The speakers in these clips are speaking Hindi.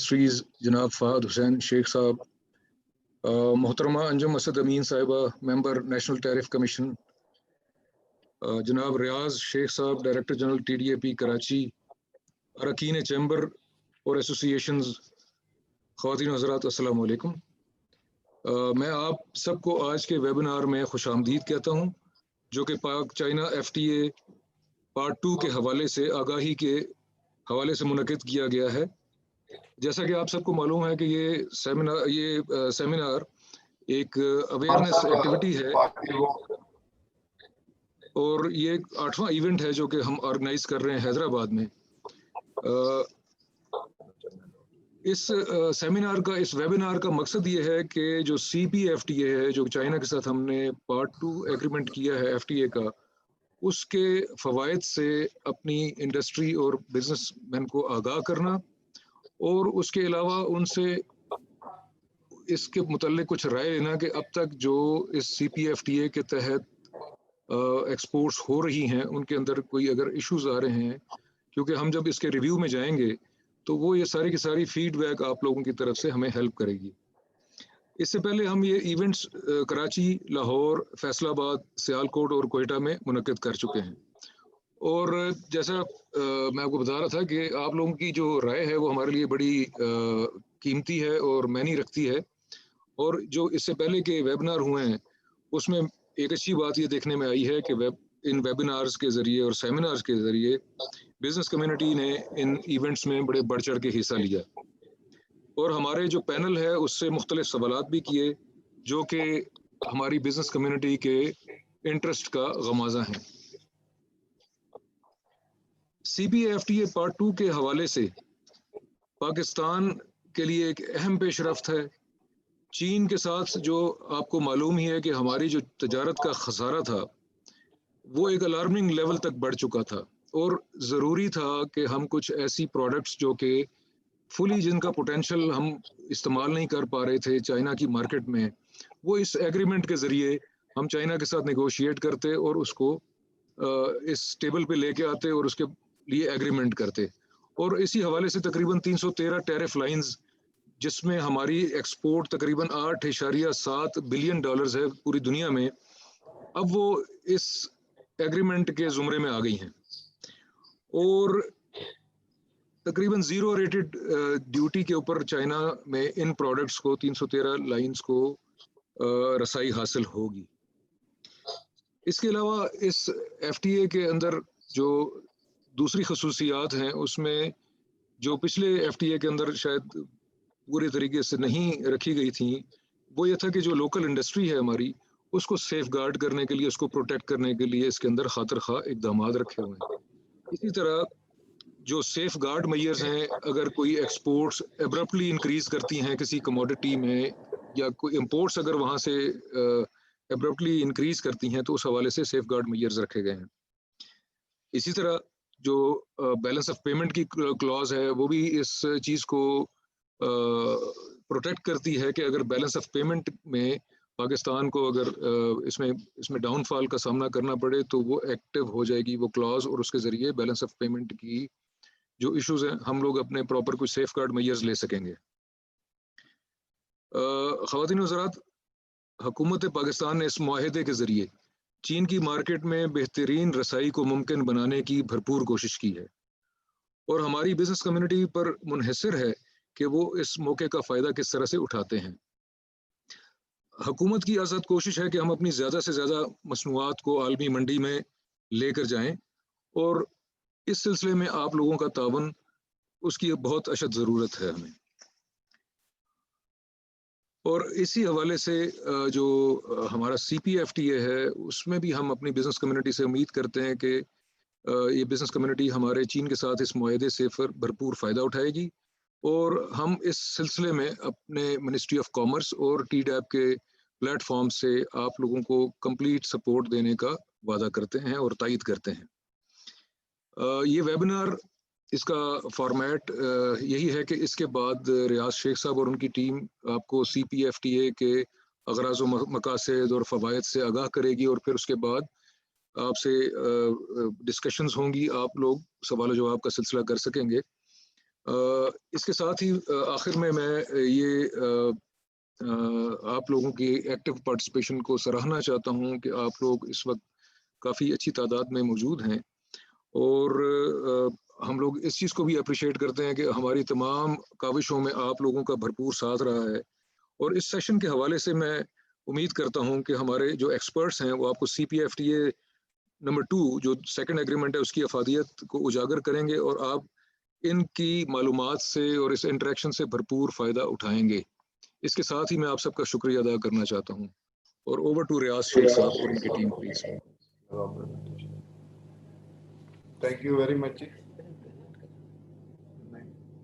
इंडस्ट्रीज़ जनाब फ़ाहद हुसैन शेख साहब, मोहतरमा अंजुम असद अमीन साहिबा मेंबर नेशनल टैरिफ कमीशन, जनाब Riaz Sheikh Sahab director general TDAP Karachi, अरकान चैम्बर और एसोसिएशंस, ख़वातीन हज़रात अस्सलाम वालेकुम। मैं आप सबको आज के वेबिनार में खुशामदीद कहता हूँ, जो कि पाक चाइना FTA पार्ट 2 के हवाले से आगाही के हवाले से मुनक़िद किया गया है। जैसा कि आप सबको मालूम है कि ये सेमिनार एक अवेयरनेस एक्टिविटी है और ये 8वां इवेंट है जो कि हम ऑर्गेनाइज कर रहे हैं हैदराबाद में। इस सेमिनार का, इस वेबिनार का मकसद ये है कि जो CPFTA है, जो चाइना के साथ हमने पार्ट 2 एग्रीमेंट किया है FTA का, उसके फ़वाइद से अपनी इंडस्ट्री और बिजनेसमैन को आगाह करना और उसके अलावा उनसे इसके मुतल्लिक कुछ राय लेना कि अब तक जो इस CPFTA के तहत एक्सपोर्ट्स हो रही हैं उनके अंदर कोई अगर इश्यूज आ रहे हैं, क्योंकि हम जब इसके रिव्यू में जाएंगे तो वो ये सारी की सारी फीडबैक आप लोगों की तरफ से हमें हेल्प करेगी। इससे पहले हम ये इवेंट्स कराची, लाहौर, फैसलाबाद, सियालकोट और कोयटा में मुनक़िद कर चुके हैं और जैसा मैं आपको बता रहा था कि आप लोगों की जो राय है वो हमारे लिए बड़ी कीमती है और मायने रखती है। और जो इससे पहले के वेबिनार हुए हैं उसमें एक अच्छी बात ये देखने में आई है कि इन वेबिनार्स के ज़रिए और सेमिनार्स के ज़रिए बिजनेस कम्युनिटी ने इन इवेंट्स में बड़े बढ़ चढ़ के हिस्सा लिया और हमारे जो पैनल है उससे मुख्तलिफ सवालात भी किए जो कि हमारी बिजनेस कम्युनिटी के इंटरेस्ट का गमाजा है। CPFTA पार्ट 2 के हवाले से पाकिस्तान के लिए एक अहम पेशरफ्त है। चीन के साथ जो आपको मालूम ही है कि हमारी जो तजारत का खसारा था वो एक अलार्मिंग लेवल तक बढ़ चुका था और ज़रूरी था कि हम कुछ ऐसी प्रोडक्ट्स जो कि फुली जिनका पोटेंशियल हम इस्तेमाल नहीं कर पा रहे थे चाइना की मार्केट में, वो इस एग्रीमेंट के ज़रिए हम चाइना के साथ नेगोशिएट करते और उसको इस टेबल पे लेके आते और उसके लिए एग्रीमेंट करते। और इसी हवाले से तकरीबन 313 टैरिफ लाइंस, जिसमें हमारी एक्सपोर्ट तकरीबन $8.7 बिलियन है पूरी दुनिया में, अब वो इस एग्रीमेंट के ज़ुमरे में आ गई हैं और तकरीबन ज़ीरो रेटेड ड्यूटी के ऊपर चाइना में इन प्रोडक्ट्स को 313 लाइंस को रसाई हासिल होगी। इसके अलावा इस FTA के अंदर जो दूसरी खसूसियात हैं उसमें जो पिछले FTA के अंदर शायद पूरे तरीके से नहीं रखी गई थी, वो ये था कि जो लोकल इंडस्ट्री है हमारी उसको सेफ गार्ड करने के लिए, उसको प्रोटेक्ट करने के लिए इसके अंदर खातिर खा इकदाम रखे हुए हैं। इसी तरह जो सेफ गार्ड मेजर्स हैं, अगर कोई एक्सपोर्ट्स एब्रप्टली इंक्रीज करती हैं किसी कमोडिटी में या कोई इंपोर्ट्स अगर वहाँ से एब्रप्टली इंक्रीज करती हैं तो उस हवाले से सेफ गार्ड मेजर्स रखे गए हैं। इसी तरह जो बैलेंस ऑफ पेमेंट की क्लॉज है वो भी इस चीज़ को प्रोटेक्ट करती है कि अगर बैलेंस ऑफ पेमेंट में पाकिस्तान को अगर इसमें डाउनफॉल का सामना करना पड़े तो वो एक्टिव हो जाएगी वो क्लॉज और उसके ज़रिए बैलेंस ऑफ पेमेंट की जो इश्यूज हैं हम लोग अपने प्रॉपर कुछ सेफ गार्ड मेजर्स ले सकेंगे। ख़वातीन हज़रात, हुकूमत पाकिस्तान ने इस मुआहदे के ज़रिए चीन की मार्केट में बेहतरीन रसाई को मुमकिन बनाने की भरपूर कोशिश की है और हमारी बिजनेस कम्युनिटी पर मुनहसर है कि वो इस मौके का फ़ायदा किस तरह से उठाते हैं। हुकूमत की आज़ाद कोशिश है कि हम अपनी ज़्यादा से ज़्यादा मसनूआत को आलमी मंडी में लेकर जाएं और इस सिलसिले में आप लोगों का तावन, उसकी बहुत अशद ज़रूरत है हमें। और इसी हवाले से जो हमारा CPFTA है उसमें भी हम अपनी बिज़नेस कम्युनिटी से उम्मीद करते हैं कि ये बिज़नेस कम्युनिटी हमारे चीन के साथ इस मुआहदे से भरपूर फ़ायदा उठाएगी और हम इस सिलसिले में अपने मिनिस्ट्री ऑफ कॉमर्स और TDAP के प्लेटफॉर्म से आप लोगों को कंप्लीट सपोर्ट देने का वादा करते हैं और तायद करते हैं। ये वेबिनार, इसका फॉर्मेट यही है कि इसके बाद रियाज शेख साहब और उनकी टीम आपको CPFTA के अगराज़ व मकासद और फ़वाइद से आगाह करेगी और फिर उसके बाद आपसे डिस्कशंस होंगी, आप लोग सवाल जवाब का सिलसिला कर सकेंगे। इसके साथ ही आखिर में मैं ये आप लोगों की एक्टिव पार्टिसिपेशन को सराहना चाहता हूँ कि आप लोग इस वक्त काफ़ी अच्छी तादाद में मौजूद हैं और हम लोग इस चीज़ को भी अप्रिशिएट करते हैं कि हमारी तमाम काविशों में आप लोगों का भरपूर साथ रहा है। और इस सेशन के हवाले से मैं उम्मीद करता हूं कि हमारे जो एक्सपर्ट्स हैं वो आपको CPFTA नंबर 2 जो सेकंड एग्रीमेंट है उसकी अफादियत को उजागर करेंगे और आप इनकी मालूमात से और इस इंटरेक्शन से भरपूर फ़ायदा उठाएंगे। इसके साथ ही मैं आप सबका शुक्रिया अदा करना चाहता हूँ और ओवर टू रियाज शेख साहब और उनकी team please. Thank you very much जी।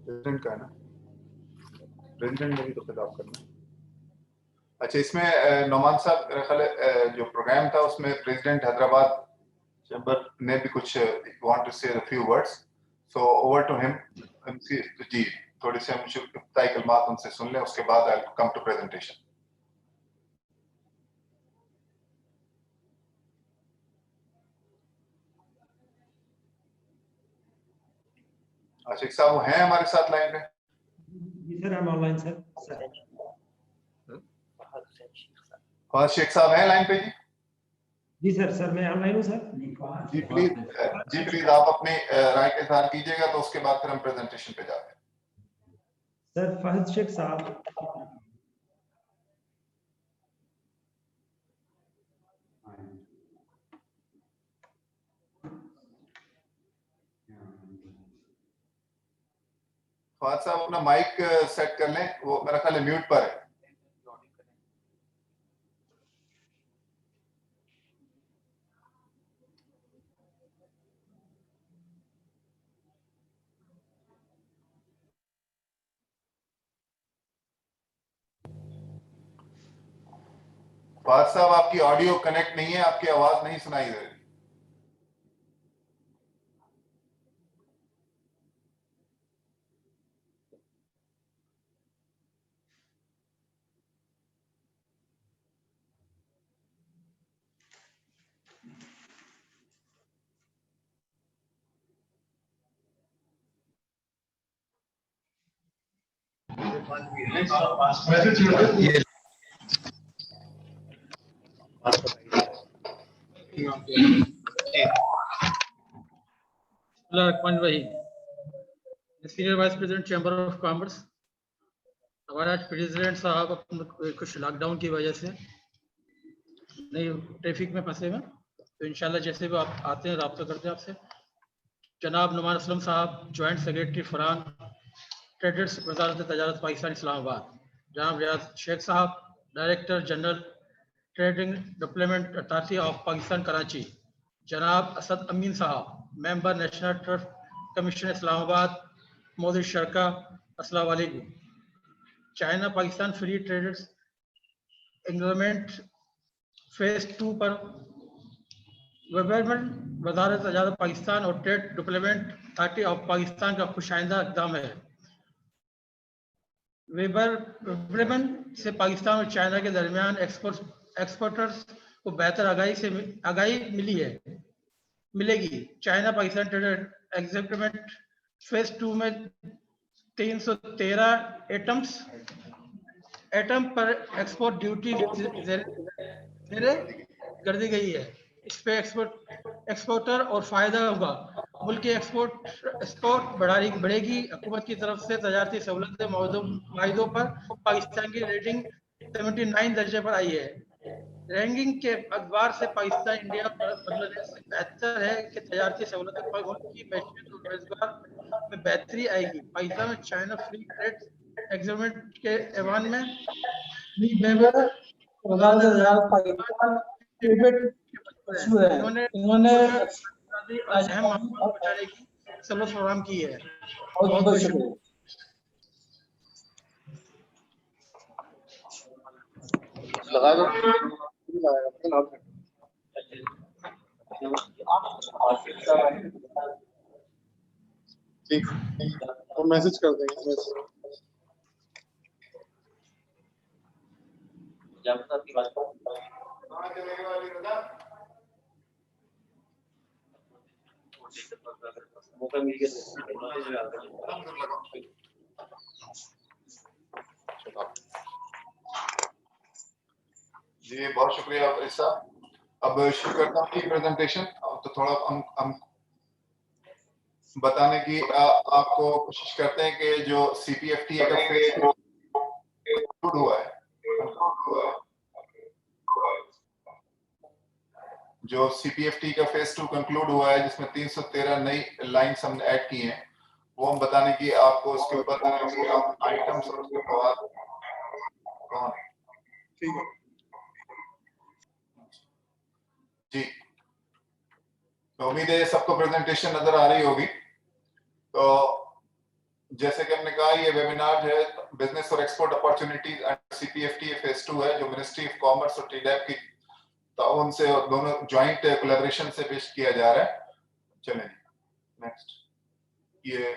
प्रेसिडेंट का है ना, प्रेसिडेंट ने भी तो खिताब करना। अच्छा, इसमें नौमान साहब मेरा ख्याल है जो प्रोग्राम था उसमें प्रेसिडेंट हैदराबाद चैम्बर ने भी कुछ want to say few words, so over to him जी। थोड़ी सी हम इब्तिदाई कलमात उनसे सुन लें, उसके बाद आई कम टू प्रेजेंटेशन। आशिक साहब वो हैं हमारे साथ लाइन पे? जी सर, हम ऑनलाइन सर। फहद शेख साहब हैं लाइन पे जी? जी सर मैं ऑनलाइन हूँ सर। जी प्लीज आप अपनी राय का इज़हार कीजिएगा, तो उसके बाद फिर हम प्रेजेंटेशन पे जाते हैं। सर फहद शेख साहब। फहद साहब अपना माइक सेट कर लें, वो मेरा ख्याल है म्यूट पर है। फहद साहब आपकी ऑडियो कनेक्ट नहीं है, आपकी आवाज नहीं सुनाई दे रही। Senior vice president chamber of commerce. हमारा आज प्रेसिडेंट साहब कुछ लॉकडाउन की वजह से नहीं ट्रैफिक में फंसे हुए, तो इंशाल्लाह जैसे भी आप आते हैं रब्ता करते हैं आपसे। जनाब नुमान असलम साहब, जॉइंट सेक्रेटरी फरान ट्रेडर्स वजारत तजारत पाकिस्तान इस्लामाबाद। जनाब Riaz Sheikh Sahab, director general trading development authority of Pakistan Karachi. जनाब Asad Amin Sahab, member national trust commission Islamabad मोदी शरका, अस्सलाम वालेकुम। China Pakistan free traders agreement phase 2 पर वजारत तजारत पाकिस्तान और trade development authority of Pakistan का खुशाइंदा इक़दाम है। वेबर से पाकिस्तान और चाइना के दरमियान एक्सपोर्टर्स को बेहतर आगाही मिलेगी। China Pakistan trade agreement phase 2 में 313 एटम पर एक्सपोर्ट ड्यूटी कर दी गई है। इस पे एक्सपोर्टर और फायदा होगा। मुल्क की एक्सपोर्ट बढ़ेगी। हुकूमत की तरफ से तजारती सहूलतें माहिदों पर पाकिस्तान की रेटिंग 79 दर्जे पर आई है। रैंकिंग के अखबार से पाकिस्तान इंडिया बांग्लादेश से बेहतर है कि तजारती सहूलतें पर मुल्क की मैशियत और रोजगार में बेहतरी आएगी। पाकिस्तान में चाइना फ्री ट्रेड एग्रीमेंट के ऐवान में इन्होंने अहम मामलों बचाने की सबूत फराहम की है। बहुत बहुत शुक्रिया। लगा दो। ठीक, हम मैसेज कर देंगे। मौका मिल गया। जी बहुत शुक्रिया फरीद साहब। अब शुरू करता हूँ की प्रेजेंटेशन। तो थोड़ा हम बताने की आपको कोशिश करते हैं कि जो CPFTA का फेज कंक्लूड हुआ है, जो CPFT का फेज 2 कंक्लूड हुआ है जिसमें 313 नई लाइंस हमने ऐड की हैं, वो हम बताने की आपको उसके ऊपर आइटम्स और उसके बाद कौन ठीक है जी। तो उम्मीद है सबको प्रेजेंटेशन नजर आ रही होगी। तो जैसे कि हमने कहा ये वेबिनार जो है बिजनेस और export opportunities and CPFTA phase 2 है, जो मिनिस्ट्री ऑफ कॉमर्स और TDAP की ताउन से और दोनों ज्वाइंट कोलैबोरेशन से पेश किया जा रहा है। चलें नेक्स्ट। ये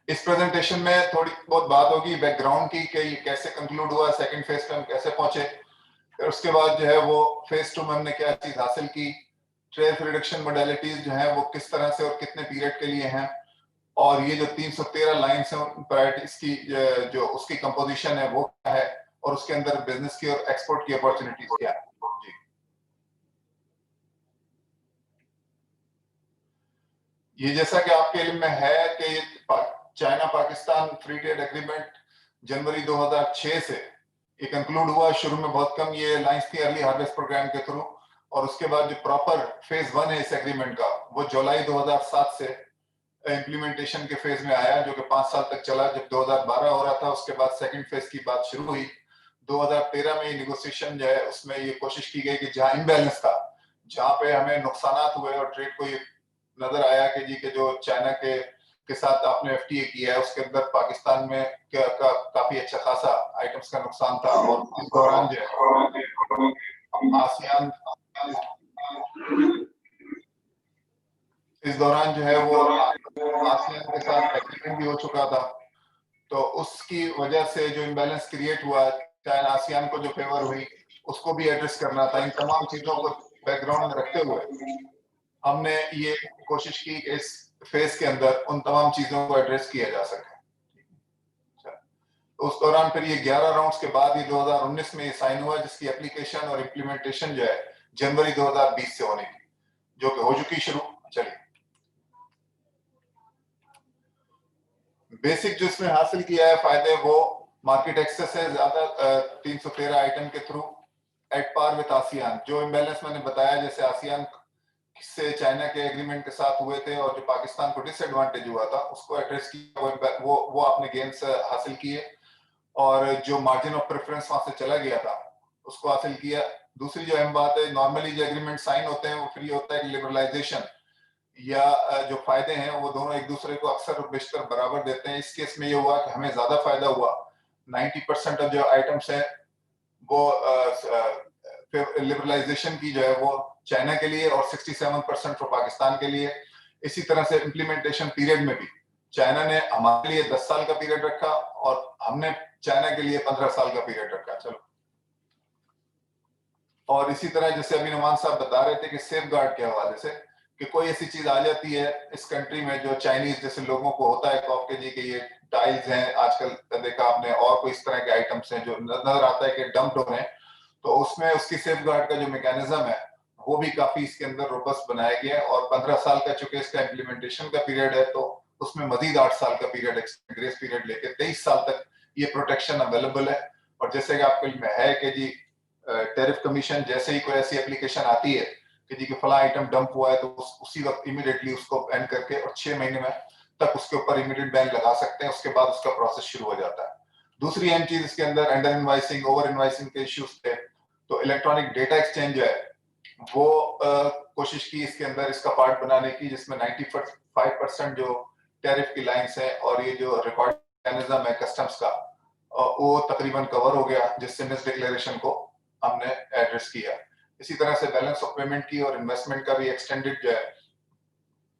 इस प्रेजेंटेशन में थोड़ी बहुत बात होगी बैकग्राउंड की कि ये कैसे कंक्लूड हुआ, सेकंड फेज पे हम कैसे पहुंचे, फिर उसके बाद जो है वो फेज 2 में हमने क्या चीज हासिल की, ट्रेड रिडक्शन मोडेलिटीज जो है वो किस तरह से और कितने पीरियड के लिए हैं, और ये जो 313 लाइंस हैं प्रायोरिटीज की जो उसकी कंपोजिशन है वो क्या है, और उसके अंदर बिजनेस की और एक्सपोर्ट की अपॉर्चुनिटीज क्या है। जी ये जैसा कि आपके इल्म में है कि China Pakistan free trade agreement जनवरी 2006 से ये कंक्लूड हुआ। शुरू में बहुत कम ये लाइंस थी अर्ली हार्वेस्ट प्रोग्राम के थ्रू, और उसके बाद जो प्रॉपर फेज 1 है इस एग्रीमेंट का वो जुलाई 2007 से इम्प्लीमेंटेशन के फेज में आया, जो कि 5 साल तक चला। जब 2012 हो रहा था उसके बाद सेकंड फेज की बात शुरू हुई। 2013 में ये नेगोशिएशन जो है उसमें ये कोशिश की गई कि जहां इम्बैलेंस था, जहां पे हमें नुकसानात हुए और ट्रेड को ये नजर आया कि जी के जो चाइना के साथ आपने FTA किया है उसके अंदर पाकिस्तान में काफी अच्छा खासा आइटम्स का नुकसान था, और इस दौरान जो है आसियान इस दौरान जो है वो आसियान के साथ एग्रीमेंट भी हो चुका था। तो उसकी वजह से जो इम्बैलेंस क्रिएट हुआ, चाइना आसियान को जो फेवर हुई उसको भी एड्रेस करना था। इन तमाम चीजों को बैकग्राउंड में रखते हुए हमने ये कोशिश की कि इस फेज के अंदर उन तमाम चीजों को एड्रेस किया जा सके। उस दौरान फिर ये 11 राउंड्स के बाद ये 2019 में ये साइन हुआ, जिसकी एप्लीकेशन और इम्प्लीमेंटेशन जो है जनवरी 2020 से होने की, जो कि हो चुकी शुरू। चलिए बेसिक जो इसमें हासिल किया है फायदे, वो मार्केट एक्सेस है ज्यादा 313 आइटम के through at par with ASEAN. जो इम्बैलेंस मैंने बताया जैसे आसियान से चाइना के एग्रीमेंट के साथ हुए थे और जो पाकिस्तान को डिसएडवांटेज हुआ था उसको एड्रेस किया, वो आपने गेन्स हासिल किए, और जो मार्जिन ऑफ प्रेफरेंस वहां से चला गया था उसको हासिल किया। दूसरी जो अहम बात है, नॉर्मली जो एग्रीमेंट साइन होते हैं वो फ्री होता है लिबरलाइजेशन या जो फायदे हैं वो दोनों एक दूसरे को अक्सर और बेशतर बराबर देते हैं। इस केस में ये हुआ कि हमें ज्यादा फायदा हुआ। 90% ऑफ जो आइटम्स हैं वो लिबरलाइजेशन की जो है वो चाइना के लिए, और 67% फॉर पाकिस्तान के लिए। इसी तरह से इम्प्लीमेंटेशन पीरियड में भी चाइना ने हमारे लिए 10 साल का पीरियड रखा और हमने चाइना के लिए 15 साल का पीरियड रखा। चलो, और इसी तरह जैसे अभी नुमान साहब बता रहे थे कि सेफ गार्ड के हवाले से कि कोई ऐसी चीज आ जाती है इस कंट्री में जो चाइनीज जैसे लोगों को होता है कॉफ के जी के ये टाइल्स हैं, आजकल देखा आपने, और कोई इस तरह के आइटम्स हैं जो नजर आता है कि डंप्ड हो रहे हैं, तो उसमें उसकी सेफ गार्ड का जो मैकेनिज्म है वो भी काफी इसके अंदर रोबस्ट बनाया गया है। और 15 साल का चूंकि इसका इम्प्लीमेंटेशन का पीरियड है तो उसमें मजीद 8 साल का पीरियड ग्रेस पीरियड लेके 23 साल तक ये प्रोटेक्शन अवेलेबल है। और जैसे कि आपके में है कि जी टैरिफ कमीशन जैसे ही कोई ऐसी एप्लीकेशन आती है कि जी कि फला आइटम डंप हुआ है तो उसी वक्त इमीडिएटली उसको बैन करके और 6 महीने में तक उसके ऊपर इमीडिएट बैन लगा सकते हैं। उसके बाद उसका प्रोसेस शुरू हो जाता है। दूसरी अहम चीज इसके अंदर अंडर इनवाइसिंग, ओवर इनवाइसिंग के इश्यूज थे, तो इलेक्ट्रॉनिक डेटा एक्सचेंज जो है वो कोशिश की इसके अंदर इसका पार्ट बनाने की, जिसमें 95% जो टैरिफ की लाइंस है और ये जो रिकॉर्ड मैकेनिज्म है कस्टम्स का वो तकरीबन कवर हो गया, जिससे मिस डिक्लेरेशन को हमने एड्रेस किया। इसी तरह से बैलेंस ऑफ पेमेंट की और इन्वेस्टमेंट का भी एक्सटेंडेड जो है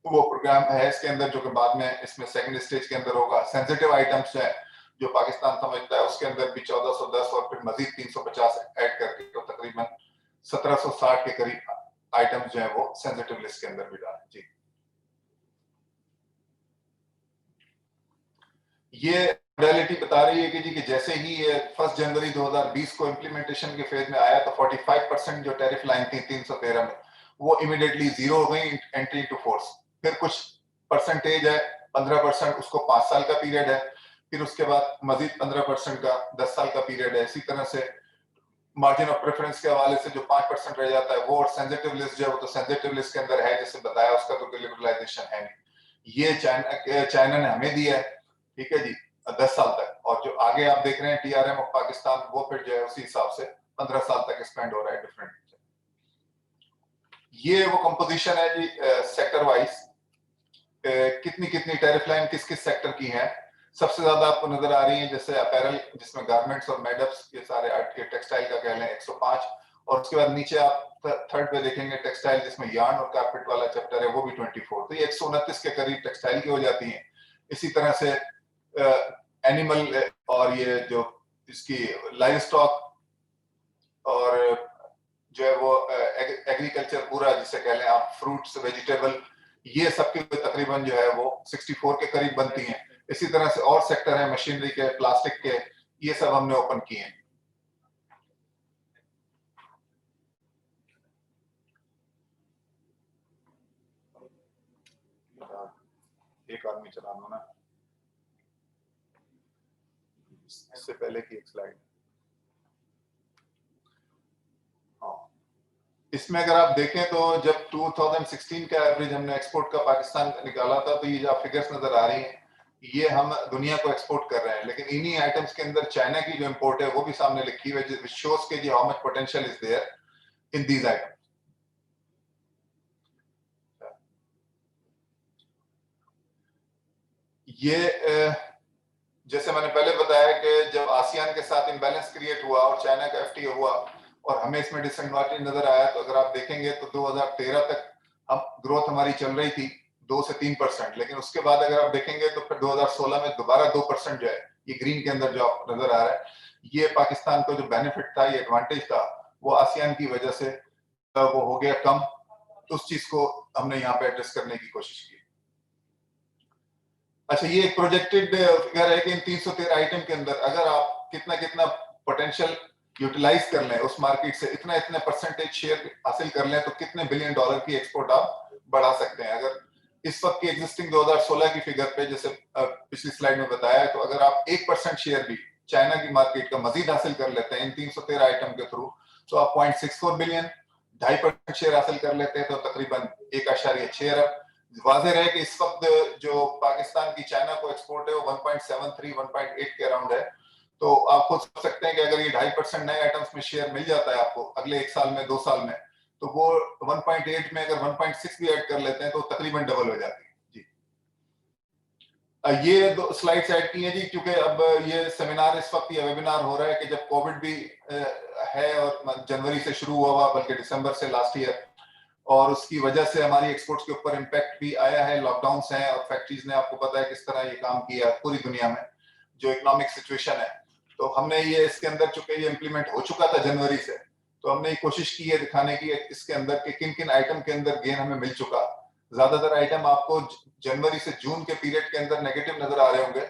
वो प्रोग्राम है इसके अंदर, जो कि बाद में इसमें सेकंड स्टेज के अंदर होगा। सेंसिटिव आइटम्स है जो पाकिस्तान समझता है उसके अंदर भी 1410 और फिर मजीद 350 ऐड करके तो तकरीबन 1760 के करीब आइटम्स जो है वो सेंसिटिव लिस्ट के अंदर भी डाले। जी ये मॉडलिटी बता रही है कि जैसे ही ये 1 जनवरी 2020 को इम्प्लीमेंटेशन के फेज में आया तो 45% जो टैरिफ लाइन थी 313 में वो इमीडिएटली जीरो हो गई एंट्री टू फोर्स। फिर कुछ परसेंटेज है 15%, उसको 5 साल का पीरियड है, फिर उसके बाद मजीद 15% का 10 साल का पीरियड है। इसी तरह से मार्जिन ऑफ प्रेफरेंस के हवाले से जो 5% रह जाता है वो, और सेंसिटिव लिस्ट जो है वो तो सेंसिटिव लिस्ट के अंदर है, जैसे बताया उसका तो कोई लिबरलाइजेशन है नहीं। ये चाइना ने हमें दिया है, ठीक है जी, 10 साल तक, और जो आगे आप देख रहे हैं TRM ऑफ पाकिस्तान वो फिर जो है उसी हिसाब से 15 साल तक एक्सपेंड हो रहा है डिफरेंट। ये वो कंपोजिशन है जी सेक्टर वाइज, कितनी कितनी टैरिफ लाइन किस किस सेक्टर की है। सबसे ज्यादा आपको नजर आ रही है जैसे अपैरल, जिसमें गारमेंट्स और मेडअप्स ये सारे आर्ट के टेक्सटाइल का कह लें 105, और उसके बाद नीचे आप थर्ड पे देखेंगे टेक्सटाइल, जिसमें यार्न और कारपेट वाला चैप्टर है वो भी 24, तो ये 129 के करीब टेक्सटाइल की हो जाती है। इसी तरह से एनिमल और ये जो इसकी लाइव स्टॉक और जो है वो एग्रीकल्चर पूरा जिसे कह लें आप, फ्रूट्स वेजिटेबल, ये सबकी तकरीबन जो है वो 64 के करीब बनती हैं। इसी तरह से और सेक्टर है मशीनरी के, प्लास्टिक के, ये सब हमने ओपन किए हैं। एक आदमी चला लो ना, इससे पहले की एक स्लाइड। इसमें अगर आप देखें तो जब 2016 का एवरेज हमने एक्सपोर्ट का पाकिस्तान का निकाला था, तो ये जो फिगर्स नजर आ रही हैं ये हम दुनिया को एक्सपोर्ट कर रहे हैं, लेकिन इन्हीं आइटम्स के अंदर चाइना की जो इंपोर्ट है वो भी सामने लिखी हुई है, शोज के how much potential is there in these items. ये जैसे मैंने पहले बताया कि जब आसियान के साथ इम्बैलेंस क्रिएट हुआ और चाइना का FTA हुआ और हमें इसमें डिसएडवांटेज नजर आया, तो अगर आप देखेंगे तो 2013 तक हम ग्रोथ हमारी चल रही थी 2 से 3%, लेकिन उसके बाद अगर आप देखेंगे तो फिर 2016 में दोबारा 2% जो है, ये ग्रीन के अंदर जो आप नजर आ रहा है, ये पाकिस्तान को जो बेनिफिट था, ये एडवांटेज था, वो आसियान की वजह से वो हो गया कम। तो उस चीज को हमने यहाँ पे एड्रेस करने की कोशिश की। अच्छा, ये एक प्रोजेक्टेड फिगर है कि इन 313 आइटम के अंदर अगर आप कितना कितना पोटेंशियल यूटिलाइज कर लें उस मार्केट से, इतना इतने परसेंटेज शेयर हासिल कर लें, तो कितने बिलियन डॉलर की एक्सपोर्ट आप बढ़ा सकते हैं। अगर इस वक्त की एग्जिस्टिंग 2016 की फिगर पे जैसे पिछली स्लाइड में बताया, तो अगर आप 1% शेयर भी चाइना की मार्केट का मजीद हासिल कर लेते हैं इन 313 आइटम के थ्रू, तो आप 0.64 बिलियन, 2.5% शेयर हासिल कर लेते हैं तो तकरीबन 1.6 अरब। वाज़ेह है कि इस वक्त जो पाकिस्तान की चाइना को एक्सपोर्ट है वो 1.73 1.8 के अराउंड है। तो आप खुद सोच सकते हैं कि अगर ये 2.5% नए आइटम्स में शेयर मिल जाता है आपको अगले 1 साल में 2 साल में, तो वो 1.8 में अगर 1.6 भी ऐड कर लेते हैं तो तकरीबन डबल हो जाती है जी। ये 2 स्लाइड्स ऐड की हैं जी, क्योंकि अब ये सेमिनार इस वक्त, ये वेबिनार हो रहा है कि जब कोविड भी है और जनवरी से शुरू हुआ बल्कि दिसंबर से लास्ट ईयर, और उसकी वजह से हमारी एक्सपोर्ट्स के ऊपर इम्पैक्ट भी आया है। लॉकडाउन्स हैं और फैक्ट्रीज ने, आपको पता है किस तरह ये काम किया पूरी दुनिया में, जो इकोनॉमिक सिचुएशन है। तो हमने ये इसके अंदर, चूंकि ये इम्प्लीमेंट हो चुका था जनवरी से, तो हमने ये कोशिश की है दिखाने की इसके अंदर कि किन किन आइटम के अंदर गेन हमें मिल चुका। ज्यादातर आइटम आपको जनवरी से जून के पीरियड के अंदर नेगेटिव नजर आ रहे होंगे,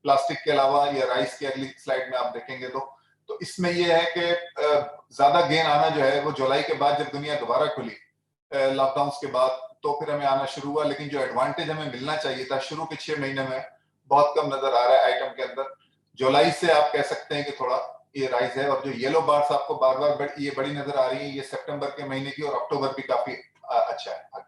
प्लास्टिक के अलावा या राइस की अगली स्लाइड में आप देखेंगे तो इसमें यह है कि ज्यादा गेन आना जो है वो जुलाई के बाद, जब दुनिया दोबारा खुली लॉकडाउन के बाद, तो फिर हमें आना शुरू हुआ। लेकिन जो एडवांटेज हमें मिलना चाहिए था शुरू के 6 महीने में, बहुत कम नजर आ रहा है आइटम के अंदर। जुलाई से आप कह सकते हैं कि थोड़ा ये राइज है, और जो येलो बार्स आपको बार बार ये बड़ी नजर आ रही है, ये सितंबर के महीने की, और अक्टूबर भी काफी अच्छा है।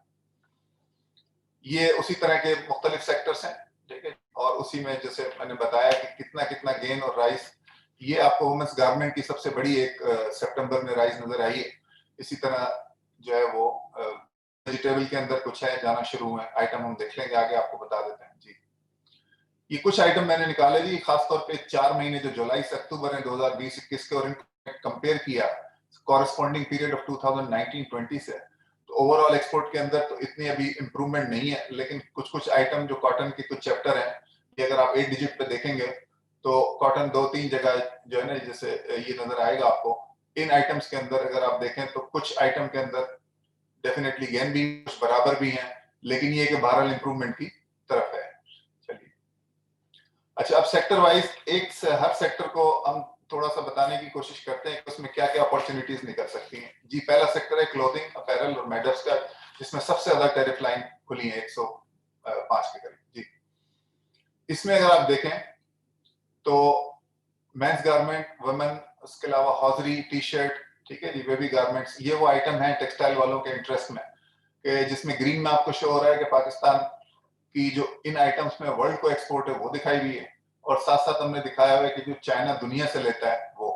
ये उसी तरह के मुख्तलिफ सेक्टर्स हैं, ठीक है, और उसी में जैसे मैंने बताया कि कितना कितना गेन और राइज। ये आपको वुमेन्स गारमेंट की सबसे बड़ी एक सितंबर में राइज नजर आई है। इसी तरह जो है वो वेजिटेबल के अंदर कुछ है, जाना शुरू हुए आइटम, हम देख लेंगे आगे, आपको बता देते हैं जी। ये कुछ आइटम मैंने निकाले जी, खासतौर पे 4 महीने जो जुलाई से अक्टूबर है 2020-21 के, और कंपेयर किया कॉरेस्पॉन्डिंग पीरियड ऑफ 2019-20 से। तो ओवरऑल एक्सपोर्ट के अंदर तो इतनी अभी इंप्रूवमेंट नहीं है, लेकिन कुछ कुछ आइटम जो कॉटन के कुछ चैप्टर हैं, ये अगर आप 8 डिजिट पे देखेंगे तो कॉटन 2-3 जगह जो है ना, जैसे ये नजर आएगा आपको। इन आइटम्स के अंदर अगर आप देखें तो कुछ आइटम के अंदर डेफिनेटली गेन भी, कुछ बराबर भी हैं, लेकिन ये कि बहरहाल इंप्रूवमेंट की तरफ है। चलिए, अच्छा, अब सेक्टर वाइज हर सेक्टर को हम थोड़ा सा बताने की कोशिश करते हैं कि उसमें क्या क्या अपॉर्चुनिटीज निकल सकती हैं। जी, पहला सेक्टर है क्लोथिंग, अपैरल और मेडल्स का, जिसमें सबसे ज्यादा टैरिफ लाइन खुली है 105 के करीब। जी, इसमें अगर आप देखें तो मेंस गारमेंट, वुमेन, उसके अलावा हॉजरी, टी शर्ट, ठीक है जी, बेबी गारमेंट्स, ये वो आइटम है टेक्सटाइल वालों के इंटरेस्ट में, कि जिसमें ग्रीन में आपको शो हो रहा है कि पाकिस्तान की जो इन आइटम्स में वर्ल्ड को एक्सपोर्ट है वो दिखाई हुई है, और साथ साथ हमने दिखाया हुआ है कि जो चाइना दुनिया से लेता है वो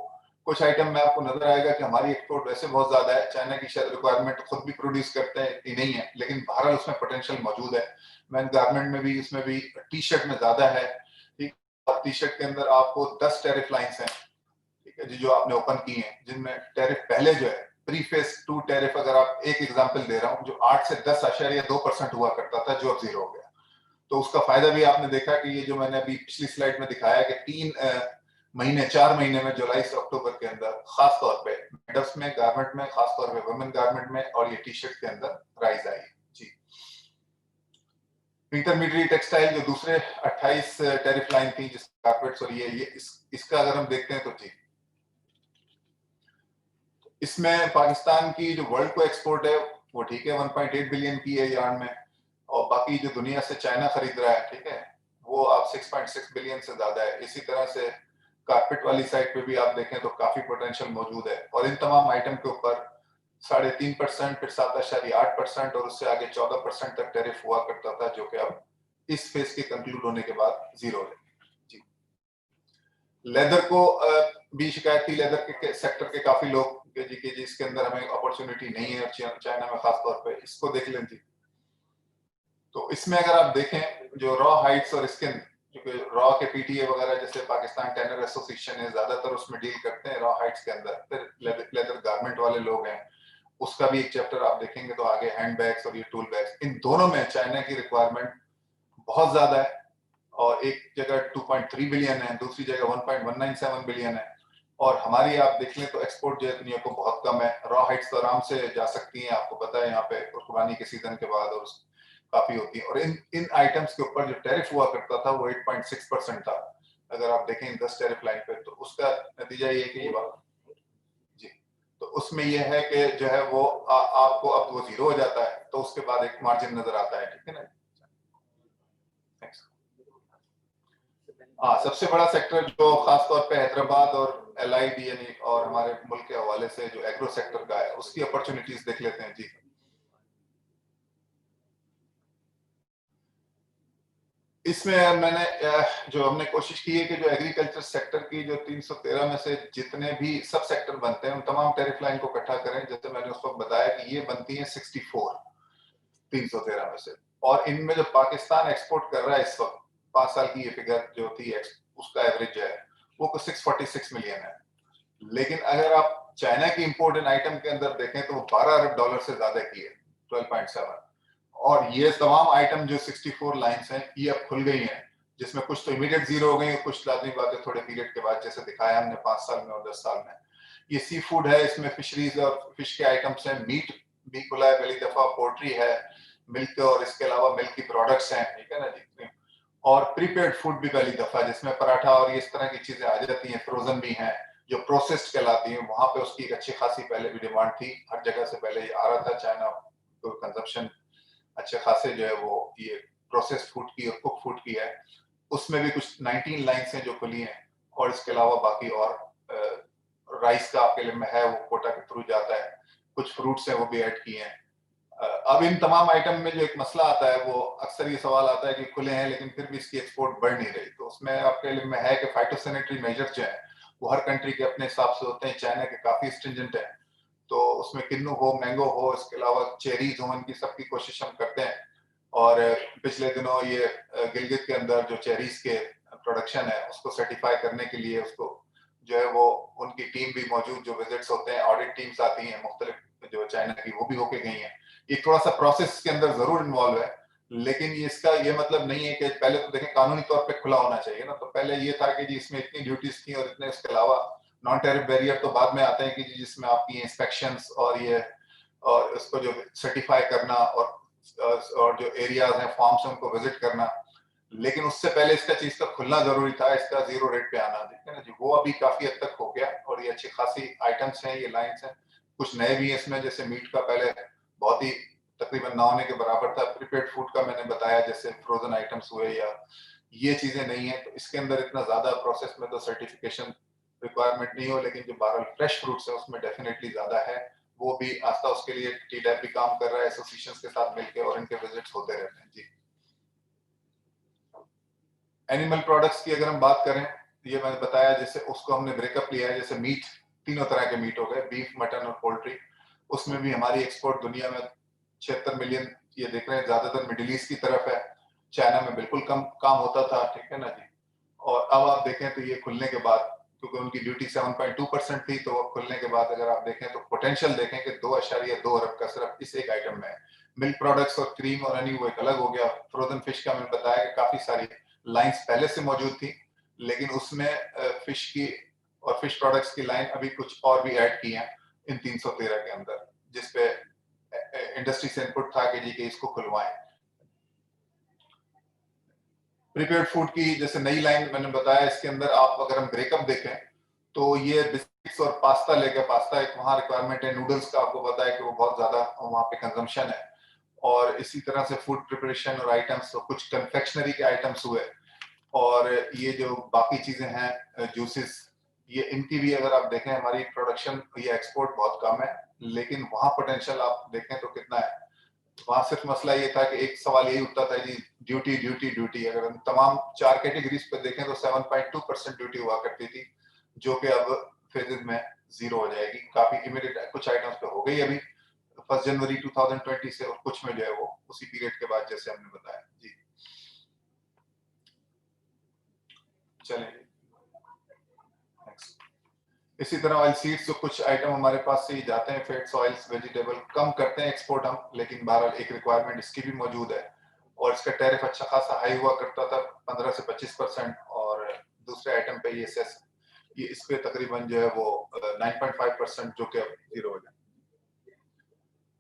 कुछ आइटम में आपको नजर आएगा कि हमारी एक्सपोर्ट वैसे बहुत ज्यादा है, चाइना की शायद रिक्वायरमेंट खुद भी प्रोड्यूस करते हैं ये नहीं है, लेकिन बहरहाल उसमें पोटेंशियल मौजूद है। मेन गारमेंट में भी, इसमें भी, टी शर्ट में ज्यादा है, ठीक, और टी शर्ट के अंदर आपको 10 टैरिफ लाइंस हैं, ठीक है जी, जो आपने ओपन की हैं, जिनमें टैरिफ पहले जो है प्री फेज 2 टैरिफ, अगर आप एक एग्जांपल दे रहा हूं, जो 8 से 10.2% हुआ करता था, जो अब 0 हो गया। तो उसका फायदा भी आपने देखा कि ये जो मैंने अभी पिछली स्लाइड में दिखाया कि 4 महीने में, जुलाई से अक्टूबर के अंदर, खास तौर पे मेडल्स में, गारमेंट में, खास तौर पे वुमेन गारमेंट में और ये टी शर्ट के अंदर राइज आई। जी, इंटरमीडिएट टेक्सटाइल जो दूसरे 28 टैरिफ लाइन थी, जिस कारपेट्स और इसका अगर हम देखते हैं तो जी, इसमें पाकिस्तान की जो वर्ल्ड को एक्सपोर्ट है वो ठीक है 1.8 बिलियन की है यार्न में, और बाकी जो दुनिया से चाइना खरीद रहा है, ठीक है, वो आप 6.6 बिलियन से ज्यादा है। इसी तरह से कारपेट वाली साइड पे भी आप देखें तो काफी पोटेंशियल मौजूद है, और इन तमाम आइटम के ऊपर 3.5%, फिर 7.8% और उससे आगे 14% तक टैरिफ हुआ करता था, जो कि अब इस फेज के कंक्लूड होने के बाद 0 है। जी, लेदर को भी शिकायत थी, लेदर के सेक्टर के काफी लोग कि जी इसके अंदर हमें अपॉर्चुनिटी नहीं है, चाइना में खास तौर पे, इसको देख लें जी। तो इसमें अगर आप देखें जो रॉ हाइट्स और स्किन, जो रॉ के पीटीए वगैरह जैसे पाकिस्तान टेनर एसोसिएशन है, ज्यादातर उसमें डील करते हैं रॉ हाइट्स के अंदर, फिर लेदर गारमेंट वाले लोग हैं, उसका भी एक चैप्टर आप देखेंगे तो आगे हैंड बैग्स और ये टूल बैग्स, इन दोनों में चाइना की रिक्वायरमेंट बहुत ज्यादा है, और एक जगह 2.3 बिलियन है, दूसरी जगह 1.197 बिलियन है, और हमारी आप देख लें तो एक्सपोर्ट जो है दुनिया को बहुत कम है। रॉ हाइट्स तो आराम से जा सकती हैं, आपको पता है यहाँ पे कुर्बानी के सीजन के बाद और काफी होती है, और इन आइटम्स के ऊपर जो टैरिफ हुआ करता था वो 8.6% था, अगर आप देखें 10 टैरिफ लाइन पे, तो उसका नतीजा ये है कि ये बात जी, तो उसमें ये है कि जो है वो आपको अब वो 0 हो जाता है, तो उसके बाद एक मार्जिन नजर आता है, ठीक है ना। हाँ, सबसे बड़ा सेक्टर जो खास तौर पे हैदराबाद और LID यानी और हमारे मुल्क के हवाले से जो एग्रो सेक्टर का है, उसकी अपॉर्चुनिटीज देख लेते हैं जी। इसमें मैंने जो हमने कोशिश की है कि जो एग्रीकल्चर सेक्टर की जो 313 में से जितने भी सब सेक्टर बनते हैं उन तमाम टैरिफ लाइन को इकट्ठा करें, जैसे मैंने उस वक्त बताया कि ये बनती है 64 313 में से, और इनमें जो पाकिस्तान एक्सपोर्ट कर रहा है इस वक्त 5 साल की ये फिगर जो थी उसका एवरेज जो है वो 646 मिलियन है, लेकिन अगर आप चाइना की इंपोर्ट इन आइटम के अंदर देखें तो वो 12 अरब डॉलर से ज्यादा की है, 12.7, और ये तमाम आइटम जो 64 लाइंस हैं ये अब खुल गई हैं, जिसमें कुछ तो इमीडिएट 0 हो गई और कुछ लाजमी बात है थोड़े पीरियड के बाद, जैसे दिखाया हमने 5 साल में और 10 साल में। ये सी फूड है, इसमें फिशरीज और फिश के आइटम्स हैं, मीट भी खुला है पहली दफा, पोल्ट्री है, मिल्क और इसके अलावा मिल्क की प्रोडक्ट्स हैं, ठीक है ना जी, और प्रीपेड फूड भी पहली दफा, जिसमें पराठा और इस तरह की चीजें आ जाती हैं, फ्रोजन भी हैं जो प्रोसेस्ड कहलाती हैं, वहां पे उसकी एक अच्छी खासी पहले भी डिमांड थी, हर जगह से पहले ये आ रहा था, चाइना तो कंजप्शन अच्छे खासे जो है वो ये प्रोसेस्ड फूड की और कुक फूड की है, उसमें भी कुछ 19 लाइन्स हैं जो खुली हैं, और इसके अलावा बाकी और राइस का आपके लिए में है वो कोटा के थ्रू जाता है, कुछ फ्रूट्स हैं वो भी ऐड किए हैं। अब इन तमाम आइटम में जो एक मसला आता है वो अक्सर ये सवाल आता है कि खुले हैं लेकिन फिर भी इसकी एक्सपोर्ट बढ़ नहीं रही, तो उसमें आपके लिए में है कि फाइटोसैनिटरी मेजर्स जो है वो हर कंट्री के अपने हिसाब से होते हैं, चाइना के काफी स्ट्रिंजेंट है, तो उसमें किन्नू हो, मैंगो हो, इसके अलावा चेरीज हो, इनकी सबकी कोशिश हम करते हैं, और पिछले दिनों ये गिलगित के अंदर जो चेरीज के प्रोडक्शन है उसको सर्टिफाई करने के लिए उसको जो है वो उनकी टीम भी मौजूद, जो विजिट्स होते हैं, ऑडिट टीम्स आती हैं मुख्तलिफ जो चाइना की, वो भी होके गई हैं, ये थोड़ा सा प्रोसेस के अंदर जरूर इन्वॉल्व है, लेकिन ये इसका ये मतलब नहीं है कि पहले तो देखें कानूनी तौर पे खुला होना चाहिए ना, तो पहले ये था कि जी इसमें इतनी ड्यूटीज थी और इतने, इसके अलावा नॉन टैरिफ बैरियर तो बाद में आते हैं कि जिसमें आपकी इंस्पेक्शंस और ये और उसको जो सर्टिफाई करना और जो एरियाज हैं फार्म्स हैं उनको विजिट करना, लेकिन उससे पहले इसका चीज का खुलना जरूरी था, इसका 0 रेट पे आना, ठीक है ना जी। वो अभी काफी हद तक हो गया और ये अच्छी खासी आइटम्स हैं, ये लाइंस हैं। कुछ नए भी हैं इसमें, जैसे मीट का पहले बहुत ही तकरीबन ना होने के बराबर था। प्रीपेड फूड का मैंने बताया, जैसे फ्रोजन आइटम्स हुए या ये चीजें नहीं है, तो इसके अंदर इतना ज्यादा प्रोसेस में तो सर्टिफिकेशन रिक्वायरमेंट नहीं हो, लेकिन जो बहरहाल फ्रेश फ्रूट्स है उसमें डेफिनेटली ज्यादा है। वो भी आस्था उसके लिए TDAP भी काम कर रहा है एसोसिएशंस के साथ मिलकर, और इनके विजिट्स होते रहते हैं जी। एनिमल प्रोडक्ट्स की अगर हम बात करें, ये मैंने बताया, जैसे उसको हमने ब्रेकअप लिया है, जैसे मीट, तीनों तरह के मीट हो गए, बीफ, मटन और पोल्ट्री। उसमें भी हमारी एक्सपोर्ट दुनिया में 76 मिलियन ये देख रहे हैं, ज्यादातर मिडिल ईस्ट की तरफ है। चाइना में बिल्कुल कम काम होता था, ठीक है ना जी। और अब आप देखें तो ये खुलने के बाद, क्योंकि उनकी ड्यूटी 7.2% थी, तो खुलने के बाद अगर आप देखें तो पोटेंशियल देखें कि 2.2 अरब का सिर्फ इस एक आइटम में है। मिल्क प्रोडक्ट्स और क्रीम और हनी वो एक अलग हो गया। फ्रोजन फिश का मैंने बताया कि काफी सारी लाइंस पहले से मौजूद थी, लेकिन उसमें फिश की और फिश प्रोडक्ट्स की लाइन अभी कुछ और भी ऐड की हैं इन 313 के अंदर, जिसपे इंडस्ट्री से इनपुट था कि जी कि इसको खुलवाएं। प्रीपेड फूड की जैसे नई लाइन मैंने बताया, इसके अंदर आप अगर हम ब्रेकअप देखें तो ये बिस्किट्स और पास्ता लेकर, पास्ता एक वहाँ रिक्वायरमेंट है, नूडल्स का आपको पता है कि वो बहुत ज्यादा वहाँ पे कंजम्पशन है, और इसी तरह से फूड प्रिपरेशन और आइटम्स, तो कुछ कन्फेक्शनरी के आइटम्स हुए, और ये जो बाकी चीजें हैं जूसेस, ये इनकी भी अगर आप देखें हमारी प्रोडक्शन, ये एक्सपोर्ट बहुत कम है, लेकिन वहाँ पोटेंशियल आप देखें तो कितना है। वहां सिर्फ मसला ये था कि एक सवाल यही उठता था जी, ड्यूटी ड्यूटी ड्यूटी। अगर हम तमाम 4 कैटेगरीज पे देखें तो 7.2% ड्यूटी हुआ करती थी, जो कि अब फेजेस में 0 हो जाएगी। काफी इमीडिएट कुछ आइटम्स पे हो गई अभी 1 जनवरी 2020 से, और कुछ में जो है वो उसी पीरियड के बाद, जैसे हमने बताया जी। चलिए नेक्स्ट। इसी तरह ऑयल सीड्स, जो कुछ आइटम हमारे पास से ही जाते हैं, फैट्स, ऑयल्स, वेजिटेबल, कम करते हैं एक्सपोर्ट हम, लेकिन बहरहाल एक रिक्वायरमेंट इसकी भी मौजूद है, और इसका टैरिफ अच्छा खासा हाई हुआ करता था, 15 से 25%, और दूसरे आइटम पे ये सेस, ये इस पे तकरीबन जो है वो 9.5%, जो कि अब 0 हो जाए।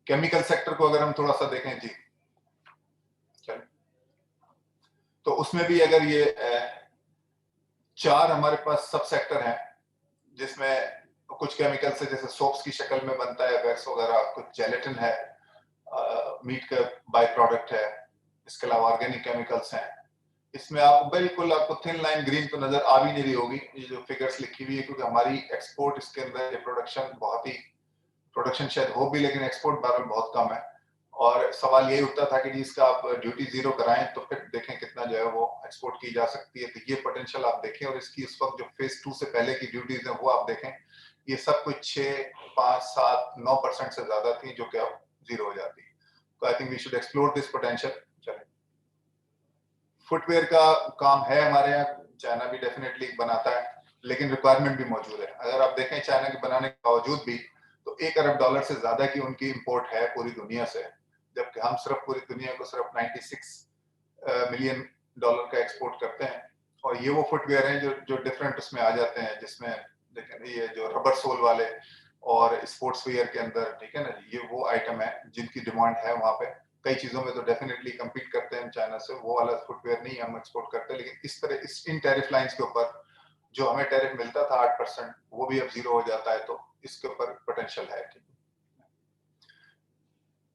केमिकल सेक्टर को अगर हम थोड़ा सा देखें जी, चलिए, तो उसमें भी अगर ये 4 हमारे पास सब सेक्टर हैं, जिसमें कुछ केमिकल से जैसे सोप्स की शक्ल में बनता है वैक्स वगैरह, कुछ जेलेटिन है, मीट का बाय प्रोडक्ट है, इसके अलावा ऑर्गेनिक केमिकल्स हैं। इसमें आप बिल्कुल, आपको थिन लाइन ग्रीन तो नजर आ भी नहीं रही होगी, ये जो फिगर्स लिखी हुई है, क्योंकि हमारी एक्सपोर्ट इसके अंदर, ये प्रोडक्शन बहुत ही, प्रोडक्शन शायद हो भी, लेकिन एक्सपोर्ट बैरल बहुत कम है। और सवाल यही उठता था कि जी इसका आप ड्यूटी 0 कराएं तो फिर देखें कितना जो है वो एक्सपोर्ट की जा सकती है। तो ये पोटेंशियल आप देखें, और इसकी इस वक्त जो फेज 2 से पहले की ड्यूटीज हैं वो आप देखें, ये सब कुछ 6, 5, 7, 9% से ज्यादा थी, जो कि अब 0 हो जाती है। तो I think we should explore this potential. चलिए, फुटवेयर का काम है हमारे यहाँ, चाइना भी डेफिनेटली बनाता है, लेकिन रिक्वायरमेंट भी मौजूद है। अगर आप देखें चाइना के बनाने के बावजूद भी, तो $1 अरब से ज्यादा की उनकी इंपोर्ट है पूरी दुनिया से, जबकि हम सिर्फ पूरी दुनिया को सिर्फ $96 मिलियन का एक्सपोर्ट करते हैं। और ये वो फुटवेयर हैं जो डिफरेंट उसमें आ जाते हैं, जिसमें देखें ये जो रबर सोल वाले और स्पोर्ट्स वेयर के अंदर, ठीक है ना, ये वो आइटम है जिनकी डिमांड है वहाँ पे। कई चीजों में तो डेफिनेटली कम्पीट करते हैं चाइना से, वो वाला फुटवेयर नहीं हम एक्सपोर्ट करते, लेकिन इस तरह इन टैरिफ लाइंस के ऊपर जो हमें टैरिफ मिलता था 8%, वो भी अब 0 हो जाता है, तो इसके ऊपर पोटेंशियल है।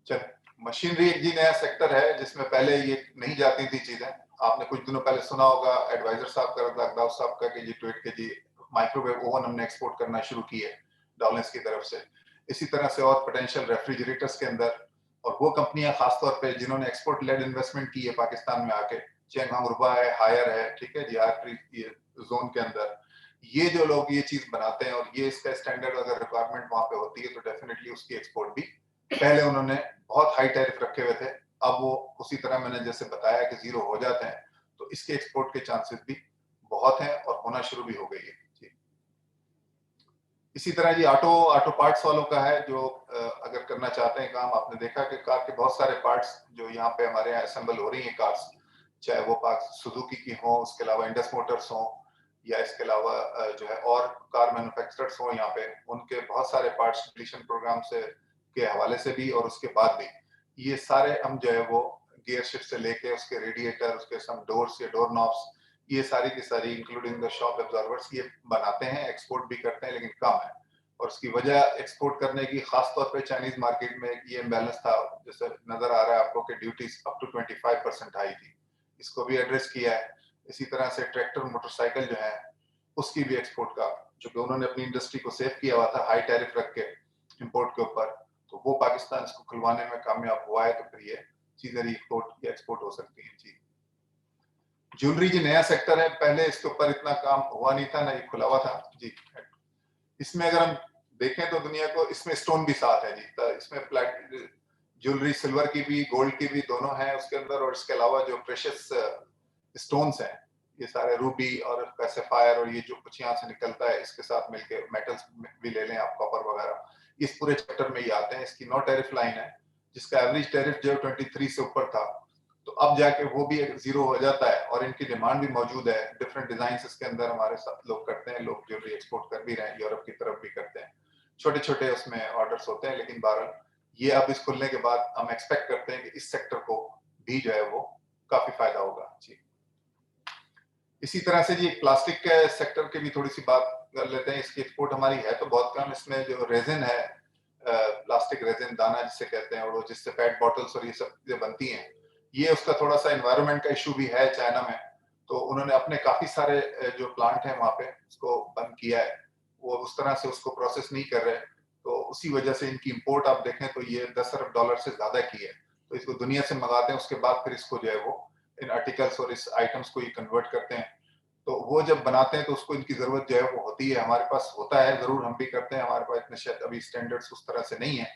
चल, मशीनरी एक जी नया सेक्टर है, जिसमें पहले ये नहीं जाती थी चीजें। आपने कुछ दिनों पहले सुना होगा एडवाइजर साहब का, रज़ाक दाऊद साहब का, कि जी ट्वीट के जी माइक्रोवेव ओवन हमने एक्सपोर्ट करना शुरू की है डॉलेंस की तरफ से। इसी तरह से और पोटेंशियल रेफ्रिजरेटर्स के अंदर, और वो कंपनियां खासतौर पे जिन्होंने एक्सपोर्ट लेड इन्वेस्टमेंट की है पाकिस्तान में आके, चेंगहांग रुबा है, हायर है, ठीक है जी, आर जोन के अंदर, ये जो लोग ये चीज बनाते हैं, और ये इसका स्टैंडर्ड अगर रिक्वायरमेंट वहां पे होती है, तो डेफिनेटली उसकी एक्सपोर्ट भी, पहले उन्होंने बहुत हाई टैरिफ रखे हुए थे, अब वो उसी तरह मैंने जैसे बताया कि 0 हो जाते हैं, तो इसके एक्सपोर्ट के चांसेस भी बहुत हैं, और होना शुरू भी हो गई है जी। इसी तरह जी ऑटो पार्ट्स वालों का है, जो अगर करना चाहते हैं काम, आपने देखा कि कार के बहुत सारे पार्ट्स जो यहाँ पे हमारे यहाँ असेंबल हो रही हैं कार्स, चाहे वो पार्ट्स सुजुकी की हो, उसके अलावा इंडस मोटर्स हो, या इसके अलावा जो है और कार मैन्युफैक्चरर्स हो यहाँ पे, उनके बहुत सारे पार्ट्स डिलीशन प्रोग्राम से के हवाले से भी और उसके बाद भी, ये सारे हम जो है वो गियर शिफ्ट से लेके उसके रेडिएटर, उसके सम डोर्स या डोर नॉब्स, ये सारी की सारी इंक्लूडिंग द शॉक एब्जॉर्बर्स ये बनाते हैं, एक्सपोर्ट भी करते हैं लेकिन कम है। और उसकी वजह एक्सपोर्ट करने की खास तौर पे चाइनीज मार्केट में ये इम्बैलेंस था, जैसे नजर आ रहा है आपको कि ड्यूटीज अप टू 25% हाई थी, इसको भी एड्रेस किया है। इसी तरह से ट्रैक्टर मोटरसाइकिल जो है उसकी भी एक्सपोर्ट का, जो कि उन्होंने अपनी इंडस्ट्री को सेव किया हुआ था हाई टैरिफ रख के इंपोर्ट के ऊपर, तो वो पाकिस्तान इसको खुलवाने में कामयाब हुआ है, तो फिर ये चीजें इंपोर्ट या एक्सपोर्ट हो सकती हैं। जी, ज्वेलरी जी नया सेक्टर है, पहले इसके ऊपर इतना काम हुआ नहीं था, ना ये खुला हुआ था। जी, इसमें अगर हम देखें तो दुनिया को, इसमें स्टोन भी साथ है जी, तो इसमें ज्वेलरी सिल्वर की भी गोल्ड की भी दोनों है उसके अंदर, और इसके अलावा जो प्रेशियस स्टोन्स हैं ये सारे रूबी और सैफायर और ये जो कुछ यहाँ से निकलता है इसके साथ मिलके मेटल्स भी ले लें आप, कॉपर वगैरह, इस पूरे चैप्टर में ये आते हैं। इसकी नो टैरिफ लाइन है जिसका एवरेज टैरिफ जो 23 से ऊपर था, तो अब जाके वो भी जीरो हो जाता है, और इनकी डिमांड भी मौजूद है। डिफरेंट डिजाइन इसके अंदर हमारे साथ लोग करते हैं, लोग ज्वेलरी एक्सपोर्ट कर भी रहे हैं, यूरोप की तरफ भी करते हैं, छोटे छोटे उसमें ऑर्डर्स होते हैं। लेकिन बहरहाल ये अब इस खुलने के बाद हम एक्सपेक्ट करते हैं कि इस सेक्टर को भी जो है वो काफी फायदा होगा। जी, इसी तरह से जी प्लास्टिक के सेक्टर की भी थोड़ी सी बात कर लेते हैं। इसकी एक्सपोर्ट हमारी है तो बहुत कम। इसमें जो रेजिन है, प्लास्टिक रेजिन दाना जिसे कहते हैं, और वो जिससे पेट बॉटल्स और ये सब चीजें बनती हैं, ये उसका थोड़ा सा एनवायरनमेंट का इशू भी है चाइना में, तो उन्होंने अपने काफी सारे जो प्लांट है वहां पे उसको बंद किया है, वो उस तरह से उसको प्रोसेस नहीं कर रहे, तो उसी वजह से इनकी इंपोर्ट आप देखें तो ये $10 अरब से ज्यादा की है। तो इसको दुनिया से मंगाते हैं, उसके बाद फिर इसको जो है वो इन आर्टिकल्स और इस आइटम्स को ये कन्वर्ट करते हैं। तो वो जब बनाते हैं तो उसको इनकी जरूरत जो है वो होती है, हमारे पास होता है जरूर, हम भी करते हैं, हमारे पास इतने शायद अभी स्टैंडर्ड्स उस तरह से नहीं है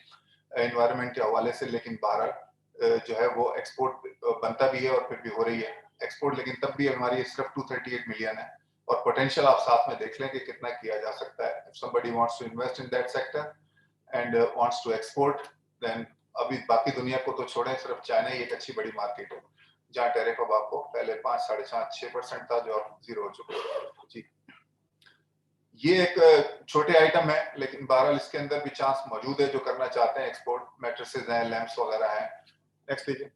एनवायरनमेंट के हवाले से, लेकिन बहरहाल जो है वो एक्सपोर्ट बनता भी है और फिर भी हो रही है एक्सपोर्ट। लेकिन तब भी हमारी सिर्फ 238 मिलियन है, और पोटेंशियल आप साथ में देख लें कि कितना किया जा सकता है। If somebody wants to invest in that sector and wants to export, then अभी बाकी दुनिया को तो छोड़ें, सिर्फ चाइना ही एक अच्छी बड़ी मार्केट है जहाँ टैरिफ अब आपको पहले 5, 5.5, 6% था जो अब 0 हो चुका है। जी, ये एक छोटे आइटम है, लेकिन बहरहाल इसके अंदर भी चांस मौजूद है जो करना चाहते हैं एक्सपोर्ट। मैट्रेसेस हैं, लैंप्स वगैरह हैं। नेक्स्ट लीजिए।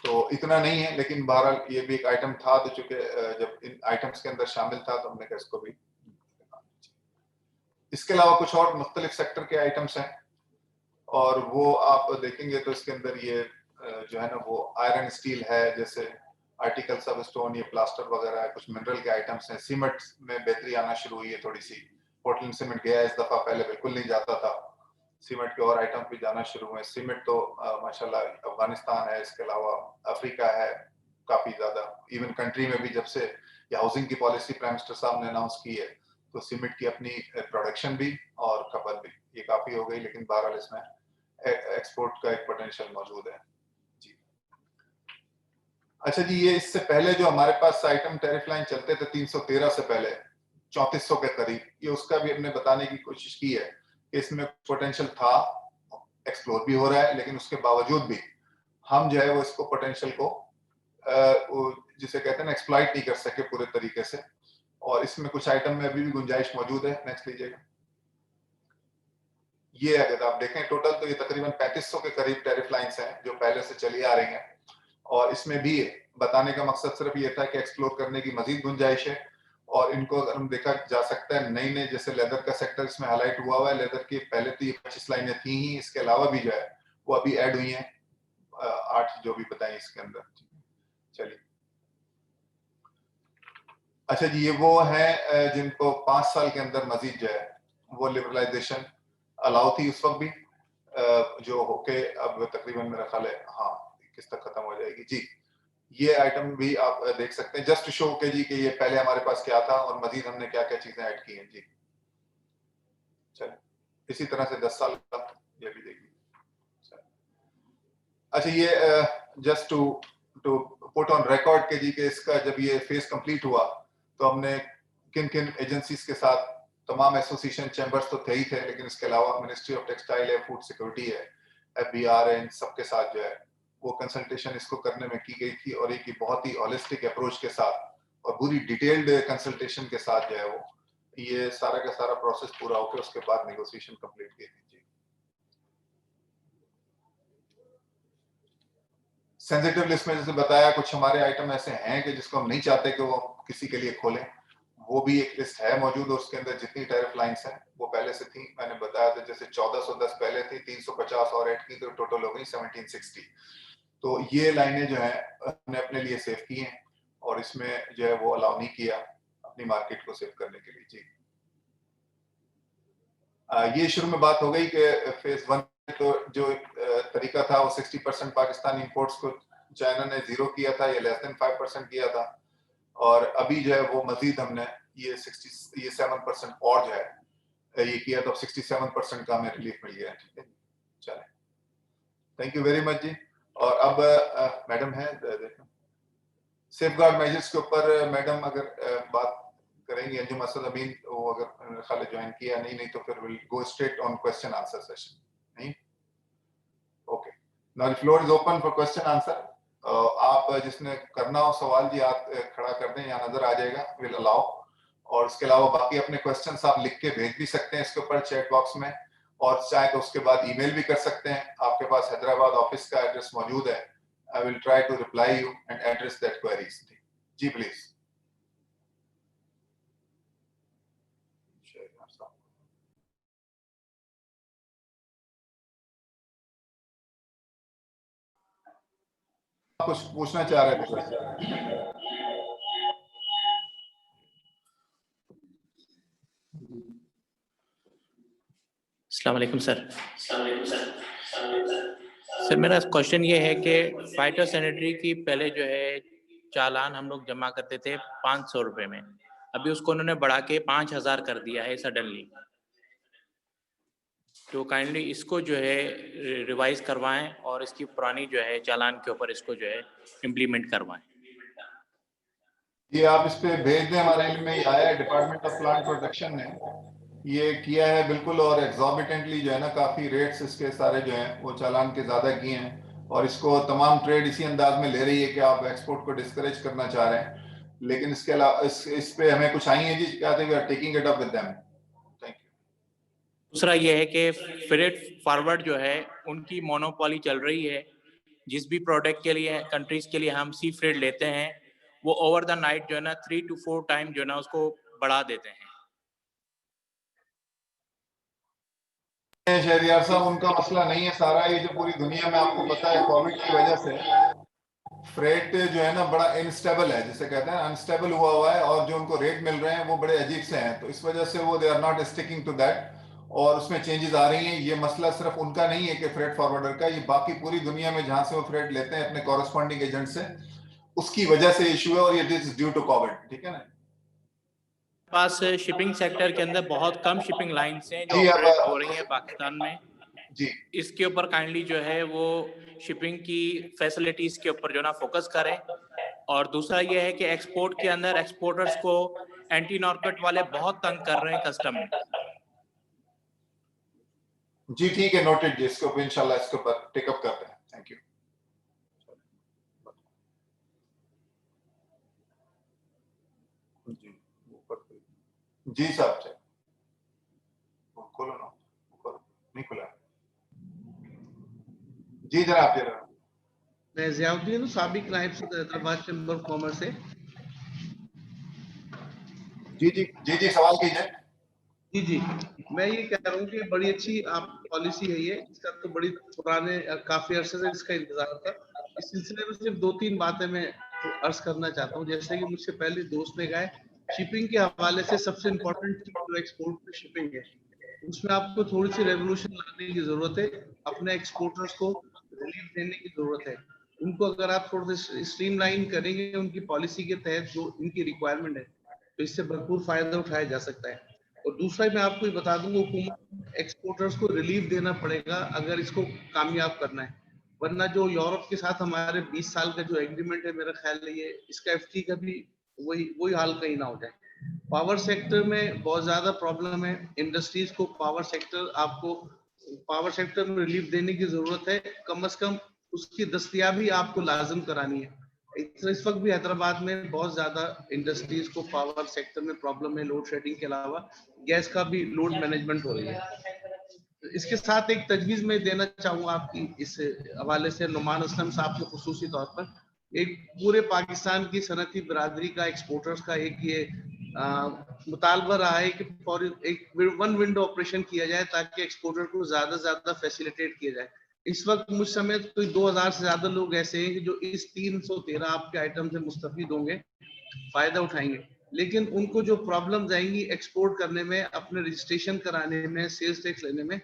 तो इतना नहीं है, लेकिन बहरहाल ये भी एक आइटम था, तो चूंकि जब इन आइटम्स के अंदर शामिल था तो हमने कहा इसको भी। इसके अलावा कुछ और मुख्तलिफ सेक्टर के आइटम्स हैं, और वो आप देखेंगे तो इसके अंदर ये जो है ना वो आयरन स्टील है, जैसे आर्टिकल्स ऑफ स्टोन, ये प्लास्टर वगैरह है, कुछ मिनरल के आइटम्स हैं। सीमेंट में बेहतरी आना शुरू हुई है थोड़ी सी, पोर्टलैंड सीमेंट गया इस दफा, पहले बिल्कुल नहीं जाता था। सीमेंट के और आइटम भी जाना शुरू हुए। सीमेंट तो माशाल्लाह अफगानिस्तान है, इसके अलावा अफ्रीका है काफी ज्यादा, इवन कंट्री में भी जब से ये हाउसिंग की पॉलिसी प्राइम मिनिस्टर साहब ने अनाउंस की है, तो सीमेंट की अपनी प्रोडक्शन भी और खपत भी ये काफी हो गई। लेकिन बहरहाल इसमें एक्सपोर्ट का एक पोटेंशियल मौजूद है। जी, अच्छा जी, ये इससे पहले जो हमारे पास आइटम टैरिफ लाइन चलते थे 313 से पहले 3400 के करीब, ये उसका भी हमने बताने की कोशिश की है कि इसमें पोटेंशियल था, एक्सप्लोर भी हो रहा है, लेकिन उसके बावजूद भी हम जो है वो इसको पोटेंशियल को जिसे कहते हैं ना एक्सप्लॉइट नहीं कर सके पूरे तरीके से, और इसमें कुछ आइटम में अभी भी गुंजाइश मौजूद है। नेक्स्ट लीजिएगा। ये अगर आप देखें टोटल तो ये तकरीबन 3500 के करीब टैरिफ लाइंस हैं जो पहले से चली आ रही हैं, और इसमें भी बताने का मकसद सिर्फ ये था कि एक्सप्लोर करने की मजीद गुंजाइश है, और इनको अगर हम देखा जा सकता है नई नई, जैसे लेदर का सेक्टर इसमें हाईलाइट हुआ हुआ है। लेदर की पहले तो ये 25 लाइनें थी ही, इसके अलावा भी जो है वो अभी ऐड हुई हैं 8 जो भी बताएं इसके अंदर। चलिए, अच्छा जी, ये वो है जिनको 5 साल के अंदर मजीद जो है वो लिबरलाइजेशन अलाउ थी उस वक्त भी, जो होके अब तकरीबन मेरा ख्याल है हाँ 21 तक खत्म हो जाएगी। जी, ये आइटम भी आप देख सकते हैं, जस्ट टू शो के जी कि ये पहले हमारे पास क्या था और मजीद हमने क्या क्या चीजें ऐड की हैं। जी, चलिए, इसी तरह से 10 साल तक ये भी देखिए। अच्छा, ये just to put on record के जी कि इसका जब ये फेज कंप्लीट हुआ तो हमने किन किन एजेंसीज के साथ, तमाम एसोसिएशन चैम्बर्स तो थे ही थे, लेकिन इसके अलावा मिनिस्ट्री ऑफ टेक्सटाइल है, फूड सिक्योरिटी है, FBR है, इन सबके साथ जो है वो कंसल्टेशन इसको करने में की गई थी, और एक बहुत ही होलिस्टिक अप्रोच के साथ और पूरी डिटेल्ड कंसल्टेशन के साथ जो है वो ये सारा का सारा प्रोसेस पूरा होकर उसके बाद नेगोशिएशन कंप्लीट की थी। जी, सेंसिटिव लिस्ट में जैसे बताया, कुछ हमारे आइटम ऐसे हैं कि जिसको हम नहीं चाहते कि वो किसी के लिए खोलें, वो भी एक लिस्ट है मौजूद। और उसके अंदर जितनी टैरिफ लाइंस हैं वो पहले से थी, मैंने बताया था, जैसे 1410 पहले थी, 350 और ऐड की तो टोटल हो गई 1760। तो ये लाइनें जो है हमने अपने लिए सेव की हैं और इसमें जो है वो अलाउ नहीं किया अपनी मार्केट को सेव करने के लिए। जी ये शुरू में बात हो गई कि फेज 1 तो जो तरीका था वो 60% पाकिस्तानी इंपोर्ट्स को चाइना ने 0 किया था या लेस देन 5% किया था, और अभी जो है वो मजीद हमने ये 7% और जो है ये किया, तो 67% का हमें रिलीफ मिल गया। ठीक है, चले, थैंक यू वेरी मच जी। और अब मैडम है, सेफगार्ड मेजर्स के ऊपर मैडम अगर बात करेंगे, अंजुम असद अमीन, वो अगर खाली ज्वाइन किया नहीं तो फिर will go straight on question answer session. नहीं, okay, now the floor is open for question answer. आप जिसने करना हो सवाल जी आप खड़ा कर दें, यहाँ नजर आ जाएगा, विल अलाउ। और उसके अलावा बाकी अपने क्वेश्चंस आप लिख के भेज भी सकते हैं इसके ऊपर चैट बॉक्स में, और चाहे तो उसके बाद ईमेल भी कर सकते हैं। आपके पास हैदराबाद ऑफिस का एड्रेस मौजूद है, I will try to reply you and address that queries. जी प्लीज। कुछ पूछना चाह रहे थे? अस्सलाम वालेकुम सर। सर मेरा क्वेश्चन ये है कि फाइटोसैनिटरी की पहले जो है चालान हम लोग जमा करते थे 500 रुपये में, अभी उसको उन्होंने बढ़ा के 5000 कर दिया है सडनली, तो काइंडली इसको जो है रिवाइज करवाएं और इसकी पुरानी जो है चालान के ऊपर इसको जो है इम्प्लीमेंट करवाएं। ये आप इस पे भेज दें, हमारे इल्म में ही आया है, डिपार्टमेंट ऑफ प्लांट प्रोटेक्शन ने ये किया है बिल्कुल, और एग्जॉर्बिटेंटली जो है ना काफी रेट्स इसके सारे जो हैं वो चालान के ज्यादा किए हैं, और इसको तमाम ट्रेड इसी अंदाज में ले रही है कि आप एक्सपोर्ट को डिस्करेज करना चाह रहे हैं। लेकिन इसके अलावा इस पे हमें कुछ आई है जी, कहते हैं we are taking it up with them. Thank you. दूसरा ये है कि फ्रेट फॉरवर्ड जो है उनकी मोनोपोली चल रही है, जिस भी प्रोडक्ट के लिए कंट्रीज के लिए हम सी फ्रेट लेते हैं वो ओवर द नाइट जो है ना 3 to 4 टाइम जो है ना उसको बढ़ा देते हैं। शहरियार साहब, उनका मसला नहीं है सारा, ये जो पूरी दुनिया में आपको पता है कोविड की वजह से फ्रेट जो है ना बड़ा इनस्टेबल है, जिसे कहते हैं अनस्टेबल हुआ है, और जो उनको रेट मिल रहे हैं वो बड़े अजीब से हैं, तो इस वजह से वो they are not sticking to that, और उसमें चेंजेस आ रही हैं। ये मसला सिर्फ उनका नहीं है कि फ्रेट फॉरवर्डर का, ये बाकी पूरी दुनिया में जहां से वो फ्रेट लेते हैं अपने कॉरेस्पॉन्डिंग एजेंट से, उसकी वजह से इशू है, और ये this is due to COVID. ठीक है ना। पास शिपिंग सेक्टर के अंदर बहुत कम शिपिंग लाइंस हैं जो जी, ऑपरेट हो रही हैं पाकिस्तान में जी। इसके ऊपर काइंडली जो है वो शिपिंग की फैसिलिटीज के ऊपर जो ना फोकस करें। और दूसरा ये है कि एक्सपोर्ट के अंदर एक्सपोर्टर्स को एंटी नार्कोटिक वाले बहुत तंग कर रहे हैं कस्टम में। जी ठीक है, नोटेड जी, इसके ऊपर इंशाल्लाह इसके ऊपर टेकअप करते हैं। Thank you. जी साहब, से खोलो ना, नहीं खुला। जी जनाब, जनाब। मैं ज़ियाउद्दीन हूँ, साबिक नायब सदर हैदराबाद चैम्बर ऑफ कॉमर्स से। जी जी जी जी, सवाल कीजिए। जी जी, मैं ये कह रहा हूँ कि बड़ी अच्छी आप पॉलिसी है ये, इसका तो बड़ी पुराने काफी अरसे से इसका इंतजार था। इस सिलसिले में सिर्फ 2-3 बातें मैं अर्ज करना चाहता हूँ। जैसे कि मुझसे पहले दोस्त ने कहा, शिपिंग के हवाले से सबसे इम्पोर्टेंट चीज जो एक्सपोर्ट में शिपिंग है, उसमें आपको थोड़ी सी रेवोल्यूशन लाने की जरूरत है, अपने एक्सपोर्टर्स को रिलीफ देने की जरूरत है। उनको अगर आप थोड़ा सा स्ट्रीमलाइन करेंगे उनकी पॉलिसी के तहत जो इनकी रिक्वायरमेंट है, तो इससे भरपूर फायदा उठाया जा सकता है। और दूसरा मैं आपको ये बता दूं, हुकूमत एक्सपोर्टर्स को रिलीफ देना पड़ेगा अगर इसको कामयाब करना है, वरना जो यूरोप के साथ हमारे 20 साल का जो एग्रीमेंट है, मेरा ख्याल है ये इसका एफटी का भी वही हाल कहीं ना हो जाए। पावर सेक्टर में बहुत ज्यादा प्रॉब्लम है, इंडस्ट्रीज को पावर सेक्टर में रिलीफ देने की जरूरत है, कम से कम उसकी दस्तयाबी आपको लाजम करानी है। इस वक्त भी हैदराबाद में बहुत ज्यादा इंडस्ट्रीज को पावर सेक्टर में प्रॉब्लम है, लोड शेडिंग के अलावा गैस का भी लोड मैनेजमेंट हो रही है। इसके साथ एक तजवीज़ मैं देना चाहूँगा आपकी इस हवाले से नुमान असलम साहब को खुसूसी तौर पर, एक पूरे पाकिस्तान की सनती बिरादरी का, एक्सपोर्टर्स का एक ये मुतालबा रहा है कि फॉर एक वन विंडो ऑपरेशन किया जाए ताकि एक्सपोर्टर को ज़्यादा से ज़्यादा फैसिलिटेट किया जाए। इस वक्त मुझ समेत कोई 2000 से ज़्यादा लोग ऐसे हैं कि जो इस 313 आपके आइटम से मुस्तफीद होंगे, फ़ायदा उठाएंगे, लेकिन उनको जो प्रॉब्लम्स आएंगी एक्सपोर्ट करने में, अपने रजिस्ट्रेशन कराने में, सेल्स टैक्स लेने में,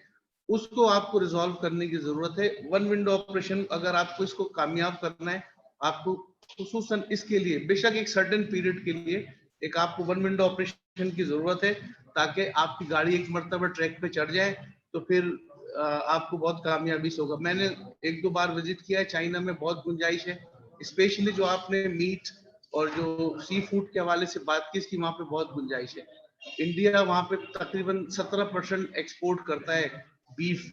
उसको आपको रिजॉल्व करने की ज़रूरत है। वन विंडो ऑपरेशन अगर आपको इसको कामयाब करना है, आपको खुसूसन इसके लिए बेशक एक सर्टेन पीरियड के लिए एक आपको वन विंडो ऑपरेशन की ज़रूरत है, ताकि आपकी गाड़ी एक मरतबा ट्रैक पे चढ़ जाए तो फिर आपको बहुत कामयाबी से होगा। मैंने 1-2 बार विजिट किया है, चाइना में बहुत गुंजाइश है, स्पेशली जो आपने मीट और जो सी फूड के हवाले से बात की, इसकी वहाँ पे बहुत गुंजाइश है। इंडिया वहाँ पे तकरीबन 17% एक्सपोर्ट करता है बीफ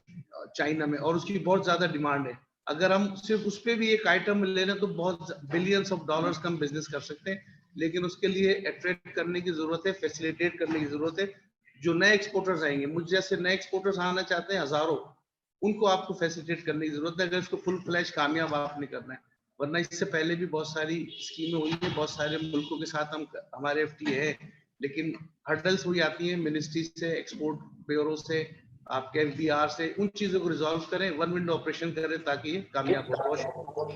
चाइना में, और उसकी बहुत ज्यादा डिमांड है। अगर हम सिर्फ उस पर भी एक आइटम ले लें तो बहुत बिलियंस ऑफ डॉलर्स का हम बिजनेस कर सकते हैं, लेकिन उसके लिए अट्रैक्ट करने की जरूरत है, फैसिलिटेट करने की जरूरत है। जो नए एक्सपोर्टर्स आएंगे, मुझ जैसे नए एक्सपोर्टर्स आना चाहते हैं हजारों, उनको आपको फैसिलिटेट करने की जरूरत है अगर इसको फुल फ्लैश कामयाब आपने करना है। वरना इससे पहले भी बहुत सारी स्कीमें हुई हैं, बहुत सारे मुल्कों के साथ हमारे FTA है, लेकिन हर्डल्स हुई आती हैं मिनिस्ट्री से, एक्सपोर्ट ब्यूरो से, आपके FBR से। उन चीजों को रिजॉल्व करें, वन विंडो ऑपरेशन करें ताकि ये कामयाब हो।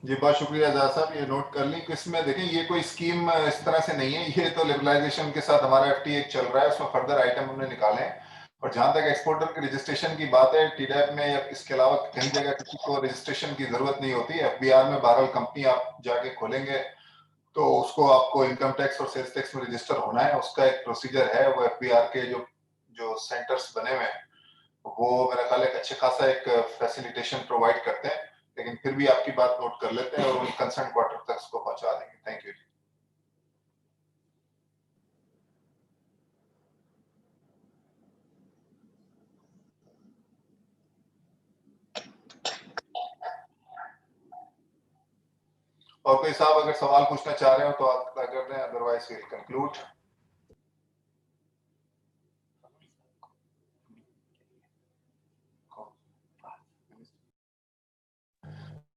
जी बहुत शुक्रिया आजाद साहब, ये नोट कर ली। इसमें देखें ये कोई स्कीम इस तरह से नहीं है, ये तो लिबरलाइजेशन के साथ हमारा FTA चल रहा है, उसमें फर्दर आइटम हमने निकाले हैं। और जहां तक एक्सपोर्टर के रजिस्ट्रेशन की बात है, TDAP में या इसके अलावा कई जगह किसी को रजिस्ट्रेशन की जरूरत नहीं होती। FBR में 12 कंपनी आप जाके खोलेंगे तो उसको आपको इनकम टैक्स और सेल्स टैक्स में रजिस्टर होना है, उसका एक प्रोसीजर है। वो FBR के जो सेंटर्स बने हुए हैं वो मेरा ख्याल है अच्छे खासा एक फैसिलिटेशन प्रोवाइड करते हैं, लेकिन फिर भी आपकी बात नोट कर लेते हैं और उन कंसर्न क्वार्टर तक उसको पहुंचा देंगे। Thank you. और कोई साहब अगर सवाल पूछना चाह रहे हो तो आप कर दें, otherwise will conclude.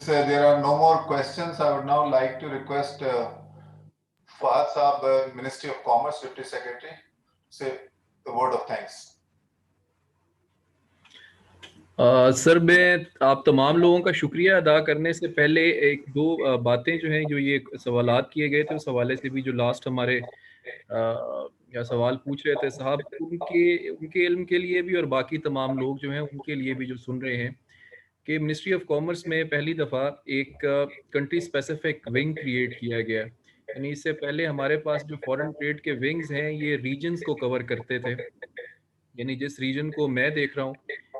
There are no more questions. I would now like to request Fahad Saab, Ministry of Commerce, Deputy Secretary, say the word of thanks. Sir मैं आप तमाम लोगों का शुक्रिया अदा करने से पहले एक दो बातें जो हैं, जो ये सवालात किए गए थे उस हवाले से भी, जो लास्ट हमारे या सवाल पूछ रहे थे साहब, उनके इल्म के लिए भी और बाकी तमाम लोग जो हैं उनके लिए भी जो सुन रहे हैं, कि मिनिस्ट्री ऑफ कॉमर्स में पहली दफ़ा एक कंट्री स्पेसिफिक विंग क्रिएट किया गया। यानी इससे पहले हमारे पास जो फॉरेन ट्रेड के विंग्स हैं ये रीजन्स को कवर करते थे। यानी जिस रीजन को मैं देख रहा हूँ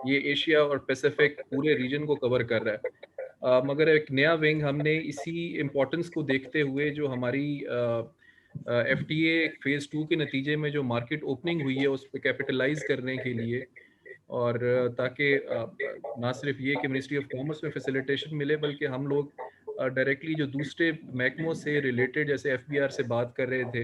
ये एशिया और पैसिफिक पूरे रीजन को कवर कर रहा है। मगर एक नया विंग हमने इसी इम्पोर्टेंस को देखते हुए, जो हमारी FTA फेज़ 2 के नतीजे में जो मार्केट ओपनिंग हुई है उस पर कैपिटलाइज करने के लिए, और ताकि ना सिर्फ ये कि मिनिस्ट्री ऑफ कॉमर्स में फैसिलिटेशन मिले, बल्कि हम लोग डायरेक्टली जो दूसरे महकमों से रिलेटेड, जैसे FBR से बात कर रहे थे,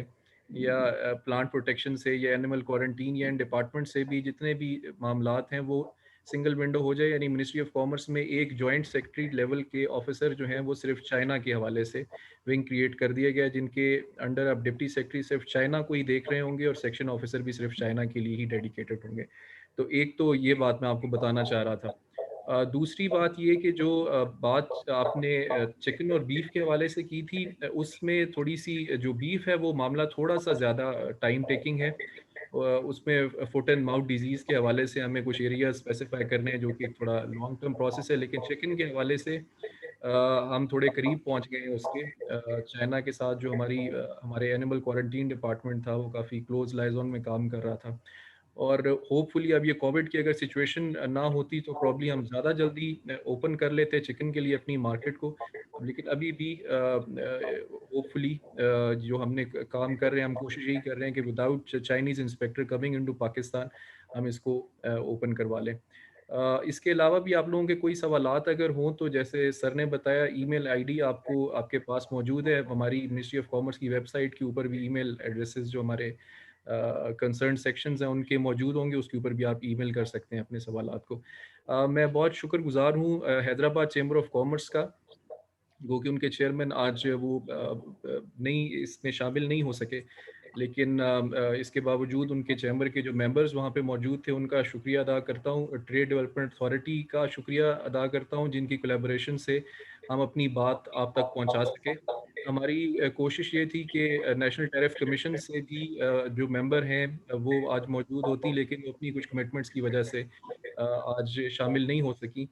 या प्लांट प्रोटेक्शन से, या एनिमल क्वारंटीन, या इन डिपार्टमेंट से भी जितने भी मामलात हैं वो सिंगल विंडो हो जाए। यानी मिनिस्ट्री ऑफ कॉमर्स में एक जॉइंट सेक्रेटरी लेवल के ऑफिसर जो हैं वो सिर्फ चाइना के हवाले से विंग क्रिएट कर दिया गया, जिनके अंडर अब डिप्टी सेक्रेटरी सिर्फ चाइना को ही देख रहे होंगे और सेक्शन ऑफिसर भी सिर्फ चाइना के लिए ही डेडिकेटेड होंगे। तो एक तो ये बात मैं आपको बताना चाह रहा था। दूसरी बात ये कि जो बात आपने चिकन और बीफ के हवाले से की थी, उसमें थोड़ी सी जो बीफ है वो मामला थोड़ा सा ज़्यादा टाइम टेकिंग है। उसमें फुट एंड माउथ डिजीज़ के हवाले से हमें कुछ एरिया स्पेसिफाई करने हैं, जो कि थोड़ा लॉन्ग टर्म प्रोसेस है। लेकिन चिकन के हवाले से हम थोड़े करीब पहुंच गए हैं उसके। चाइना के साथ जो हमारे एनिमल क्वारंटीन डिपार्टमेंट था वो काफ़ी क्लोज लाइजन में काम कर रहा था, और होपफुली अब ये कोविड की अगर सिचुएशन ना होती तो प्रॉब्ली हम ज़्यादा जल्दी ओपन कर लेते चिकन के लिए अपनी मार्केट को। लेकिन अभी भी होपफुली जो हमने काम कर रहे हैं, हम कोशिश यही कर रहे हैं कि without Chinese inspector coming into Pakistan हम इसको ओपन करवा लें। इसके अलावा भी आप लोगों के कोई सवालात अगर हों तो, जैसे सर ने बताया, ईमेल आईडी आपके पास मौजूद है। हमारी मिनिस्ट्री ऑफ कॉमर्स की वेबसाइट के ऊपर भी ईमेल एड्रेसेस जो हमारे कंसर्न सेक्शंस हैं उनके मौजूद होंगे, उसके ऊपर भी आप ईमेल कर सकते हैं अपने सवालात को। मैं बहुत शुक्रगुजार हूँ हैदराबाद चैम्बर ऑफ कॉमर्स का, वो कि उनके चेयरमैन आज वो नहीं इसमें शामिल नहीं हो सके, लेकिन इसके बावजूद उनके चैम्बर के जो मेंबर्स वहाँ पे मौजूद थे उनका शुक्रिया अदा करता हूँ। ट्रेड डेवलपमेंट अथॉरिटी का शुक्रिया अदा करता हूँ जिनकी कोलैबोरेशन से हम अपनी बात आप तक पहुँचा सके। हमारी कोशिश ये थी कि नेशनल टैरिफ कमीशन से भी जो मेंबर हैं वो आज मौजूद होती, लेकिन वो अपनी कुछ कमिटमेंट्स की वजह से आज शामिल नहीं हो सकी।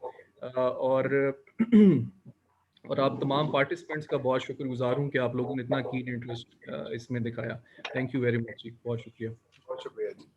और आप तमाम पार्टिसिपेंट्स का बहुत शुक्रगुजार हूँ कि आप लोगों ने इतना कीन इंटरेस्ट इसमें दिखाया। थैंक यू वेरी मच जी, बहुत शुक्रिया। बहुत शुक्रिया जी।